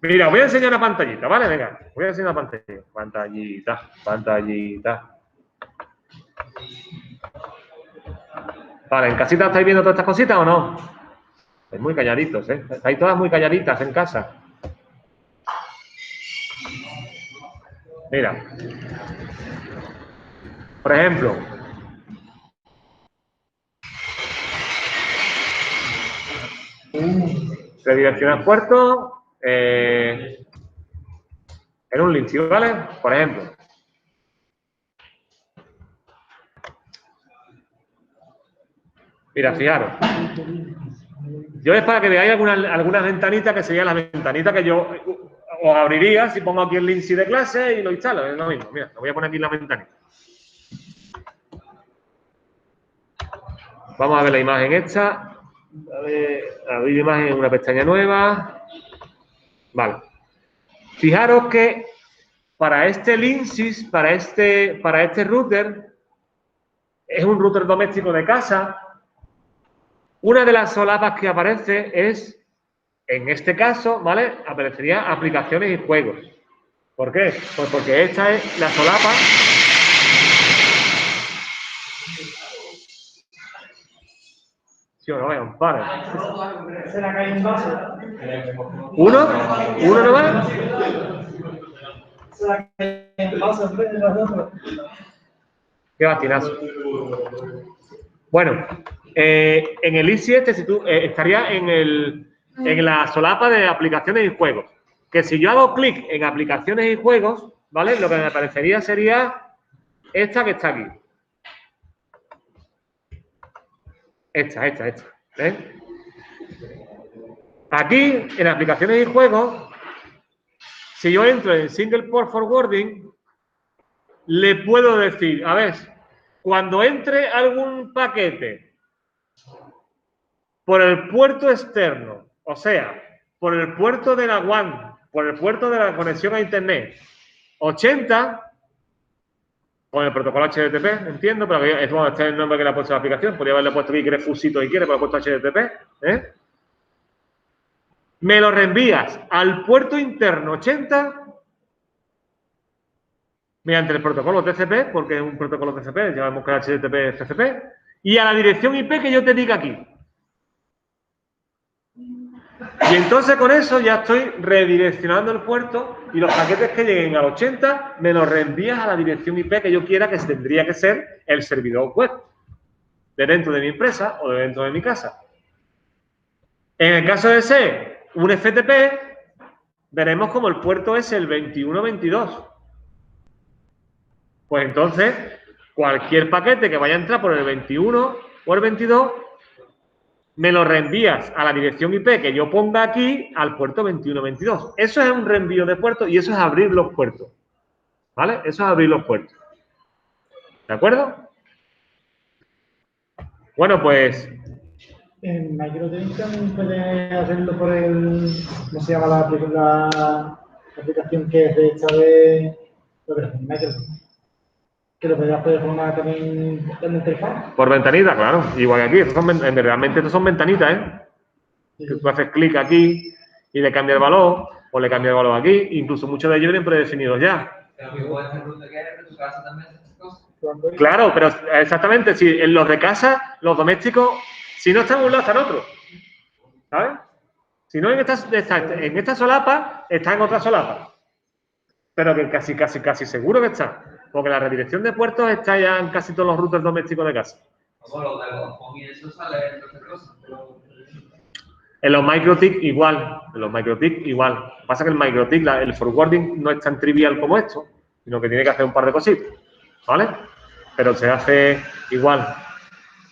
Mira, os voy a enseñar una pantallita, ¿vale? Venga, voy a enseñar una pantallita. Pantallita. Vale, ¿en casita estáis viendo todas estas cositas o no? Estáis muy calladitos, ¿eh? Estáis todas muy calladitas en casa. Mira. Por ejemplo. Redireccionar puertos en un link, ¿vale? Por ejemplo. Mira, fijaros. Yo es para que veáis algunas ventanitas que serían las ventanitas que yo os abriría si pongo aquí el link de clase y lo instalo. Es lo mismo. Mira, lo voy a poner aquí en la ventanita. Vamos a ver la imagen esta. A ver, abrir imagen en una pestaña nueva. Vale. Fijaros que para este Linksys, para este router, es un router doméstico de casa. Una de las solapas que aparece es, en este caso, ¿vale? Aparecería aplicaciones y juegos. ¿Por qué? Pues porque esta es la solapa. Sí o no, es un par. Se le ha caído un vaso. ¿Uno? ¿Uno nomás? Se le ha caído un vaso en vez de los otros. Qué batinazo. Bueno, en el ISI este, si tú, estaría en la solapa de aplicaciones y juegos. Que si yo hago clic en aplicaciones y juegos, ¿vale? Lo que me aparecería sería esta que está aquí. Esta. ¿Ves? Aquí, en aplicaciones y juegos, si yo entro en Single Port Forwarding, le puedo decir, a ver, cuando entre algún paquete por el puerto externo, o sea, por el puerto de la WAN, por el puerto de la conexión a Internet, 80, con el protocolo HTTP, entiendo, pero es bueno, este es el nombre que le ha puesto a la aplicación, podría haberle puesto aquí, quiere fusito y quiere, pero le ha puesto HTTP, me lo reenvías al puerto interno 80 mediante el protocolo TCP, porque es un protocolo TCP, ya vemos que es HTTP es TCP, y a la dirección IP que yo te diga aquí. Y entonces con eso ya estoy redireccionando el puerto y los paquetes que lleguen al 80 me los reenvías a la dirección IP que yo quiera, que tendría que ser el servidor web de dentro de mi empresa o de dentro de mi casa. En el caso de ser un FTP, veremos como el puerto es el 2122. Pues entonces, cualquier paquete que vaya a entrar por el 21 o el 22, me lo reenvías a la dirección IP que yo ponga aquí al puerto 2122. Eso es un reenvío de puertos y eso es abrir los puertos. ¿Vale? Eso es abrir los puertos. ¿De acuerdo? Bueno, pues... En MicroTik también puede hacerlo por el... ¿Cómo se llama la aplicación que es de esta de... MicroTik? Que lo podrías poder formar también en la interfaz. Por ventanita, claro. Igual que aquí. Realmente estos son ventanitas, ¿eh? Sí. Que tú haces clic aquí y le cambia el valor, o le cambia el valor aquí. Incluso muchos de ellos vienen predefinidos ya. Claro, pero exactamente, si en los de casa, los domésticos, si no están en un lado, están en otro. ¿Sabes? Si no en esta solapa, está en otra solapa. Pero que casi seguro que está. Porque la redirección de puertos está ya en casi todos los routers domésticos de casa. En los MikroTik igual. En los MikroTik igual. Pasa que el MikroTik, el forwarding no es tan trivial como esto, sino que tiene que hacer un par de cositas. ¿Vale? Pero se hace igual.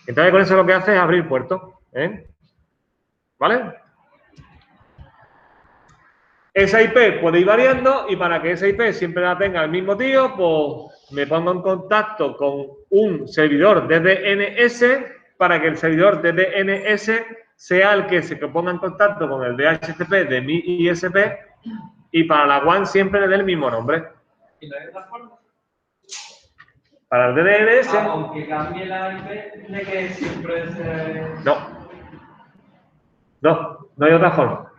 Entonces con eso lo que hace es abrir puertos. ¿Vale? Esa IP puede ir variando y para que esa IP siempre la tenga el mismo tío, pues me pongo en contacto con un servidor de DNS para que el servidor de DNS sea el que se ponga en contacto con el DHCP de mi ISP y para la WAN siempre le dé el mismo nombre. ¿Y no hay otra forma? Para el DNS... aunque cambie la IP, de que siempre es... No hay otra forma.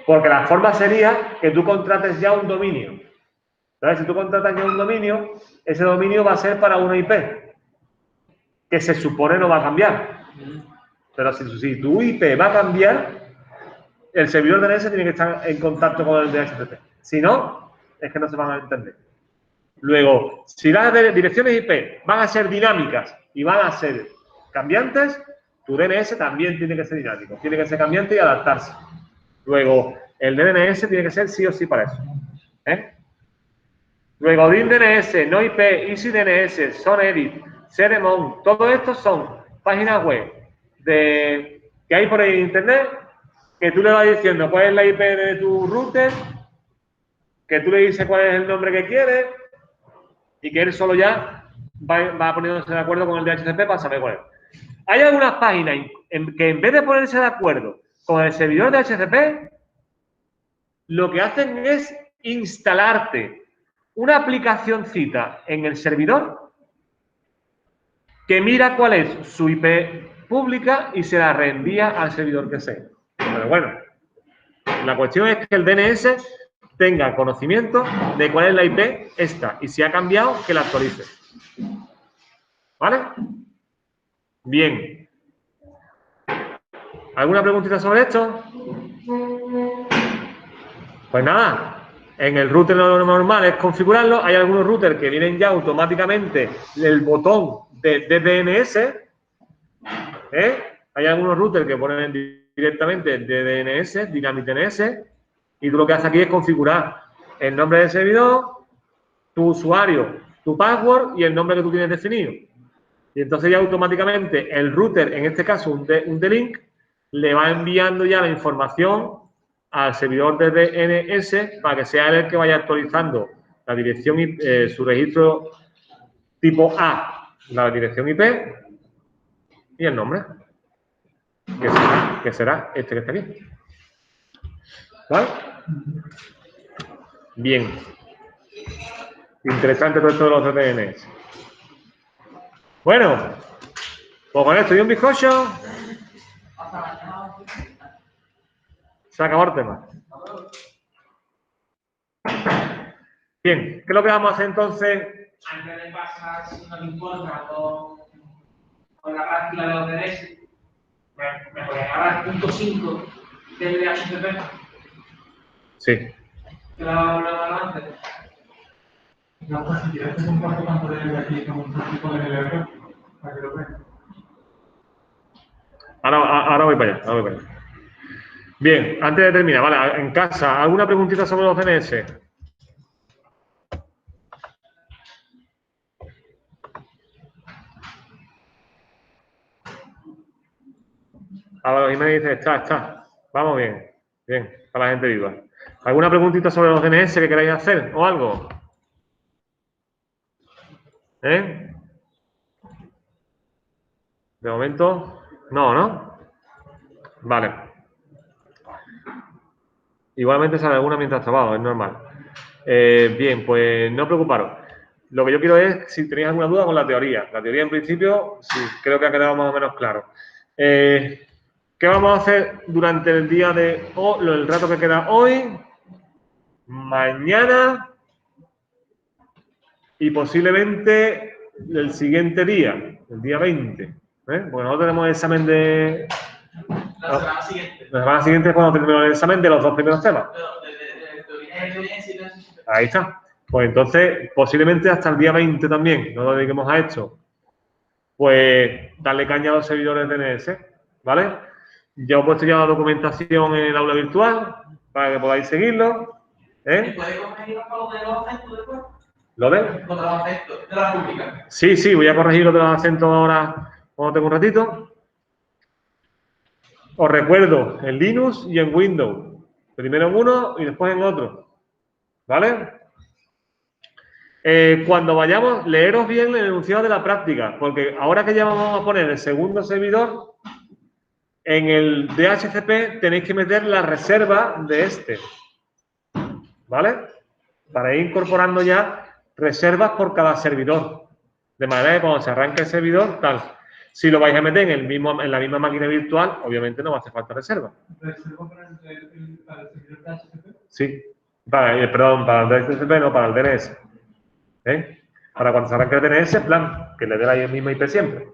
Porque la forma sería que tú contrates ya un dominio. ¿Sabes? Si tú contratas ya un dominio, ese dominio va a ser para una IP, que se supone no va a cambiar. Pero si tu IP va a cambiar, el servidor DNS tiene que estar en contacto con el DHCP. Si no, es que no se van a entender. Luego, si las direcciones IP van a ser dinámicas y van a ser cambiantes, tu DNS también tiene que ser dinámico. Tiene que ser cambiante y adaptarse. Luego, el DNS tiene que ser sí o sí para eso. Luego, DIN DNS, No IP, Easy DNS, SonEdit, Ceremon, todo esto son páginas web que hay por ahí en Internet, que tú le vas diciendo cuál es la IP de tu router, que tú le dices cuál es el nombre que quieres y que él solo ya va poniéndose de acuerdo con el DHCP para saber cuál es. Hay algunas páginas que en vez de ponerse de acuerdo con el servidor de DHCP, lo que hacen es instalarte una aplicacióncita en el servidor que mira cuál es su IP pública y se la reenvía al servidor que sea. Pero bueno, la cuestión es que el DNS tenga conocimiento de cuál es la IP esta y si ha cambiado, que la actualice. ¿Vale? Bien. ¿Alguna preguntita sobre esto? Pues nada, en el router lo normal es configurarlo. Hay algunos routers que vienen ya automáticamente el botón de DNS. Hay algunos routers que ponen directamente DNS, Dynamic DNS, y tú lo que haces aquí es configurar el nombre del servidor, tu usuario, tu password y el nombre que tú tienes definido. Y entonces ya automáticamente el router, en este caso un D-Link, le va enviando ya la información al servidor de DNS para que sea él el que vaya actualizando la dirección y su registro tipo A, la dirección IP y el nombre, que será este que está aquí. ¿Vale? Bien. Interesante todo esto de los DNS. Bueno, pues con esto y un bizcocho se acabó el tema. Bien, ¿qué es lo que vamos a hacer entonces? Antes de pasar, si no te importa, con la práctica de los DNS, me voy a hablar punto 5 del DHCP. Sí. Que lo hablaba antes. No, pues si quieres te comparto tanto de aquí como un tipo de LR para que lo veas. Ahora voy para allá, Bien, antes de terminar, vale, en casa, ¿alguna preguntita sobre los DNS? Ahora Jiménez dice, está. Vamos bien, para la gente viva. ¿Alguna preguntita sobre los DNS que queráis hacer o algo? ¿Eh? De momento, no. Vale. Igualmente sale alguna mientras trabajo, es normal. Bien, pues no preocuparos. Lo que yo quiero es, si tenéis alguna duda con la teoría. La teoría, en principio, sí, creo que ha quedado más o menos claro. ¿Qué vamos a hacer durante el día de hoy, el rato que queda hoy, mañana y posiblemente el siguiente día, el día 20? Porque nosotros tenemos el examen de... La semana siguiente. La semana siguiente es cuando terminamos el examen de los dos primeros temas. Ahí está. Pues entonces, posiblemente hasta el día 20 también, no lo dediquemos a esto. Pues darle caña a los servidores DNS, ¿vale? Ya os he puesto ya la documentación en el aula virtual para que podáis seguirlo. ¿Puede corregir lo de los acentos después? ¿Lo ves? Lo de los acentos de la pública. Sí, voy a corregir lo de los acentos ahora cuando tengo un ratito. Os recuerdo, en Linux y en Windows. Primero en uno y después en otro. ¿Vale? Cuando vayamos, leeros bien el enunciado de la práctica, porque ahora que ya vamos a poner el segundo servidor, en el DHCP tenéis que meter la reserva de este. ¿Vale? Para ir incorporando ya reservas por cada servidor. De manera que cuando se arranque el servidor, tal. Si lo vais a meter en la misma máquina virtual, obviamente no va a hacer falta reserva. ¿Reserva para el servidor de HTTP? Sí. Perdón, para el DHCP, no, para el DNS. Para cuando se arranque el DNS, en plan, que le dé la misma IP siempre.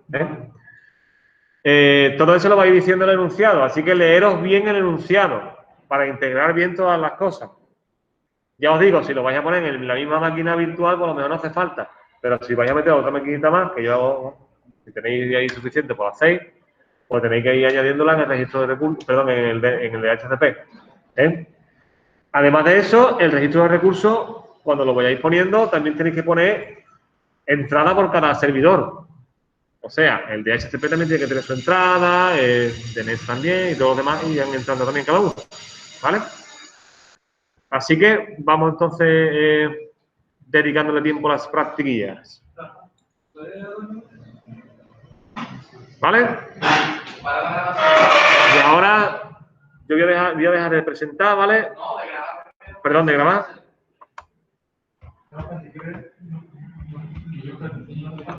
Todo eso lo vais diciendo en el enunciado, así que leeros bien el enunciado para integrar bien todas las cosas. Ya os digo, si lo vais a poner en la misma máquina virtual, por lo mejor no hace falta. Pero si vais a meter otra maquinita más, que yo, si tenéis ahí suficiente, pues hacéis, pues tenéis que ir añadiéndola en el registro de recursos, perdón, en el DHCP. Además de eso, el registro de recursos, cuando lo vayáis poniendo, también tenéis que poner entrada por cada servidor. O sea, el DHCP también tiene que tener su entrada, el DNS también y todo lo demás irán entrando también cada uno. ¿Vale? Así que vamos entonces dedicándole tiempo a las practiquillas. ¿Vale? Y ahora yo voy a dejar de presentar, ¿vale? No, de grabar. Perdón, de grabar. No, si quieres,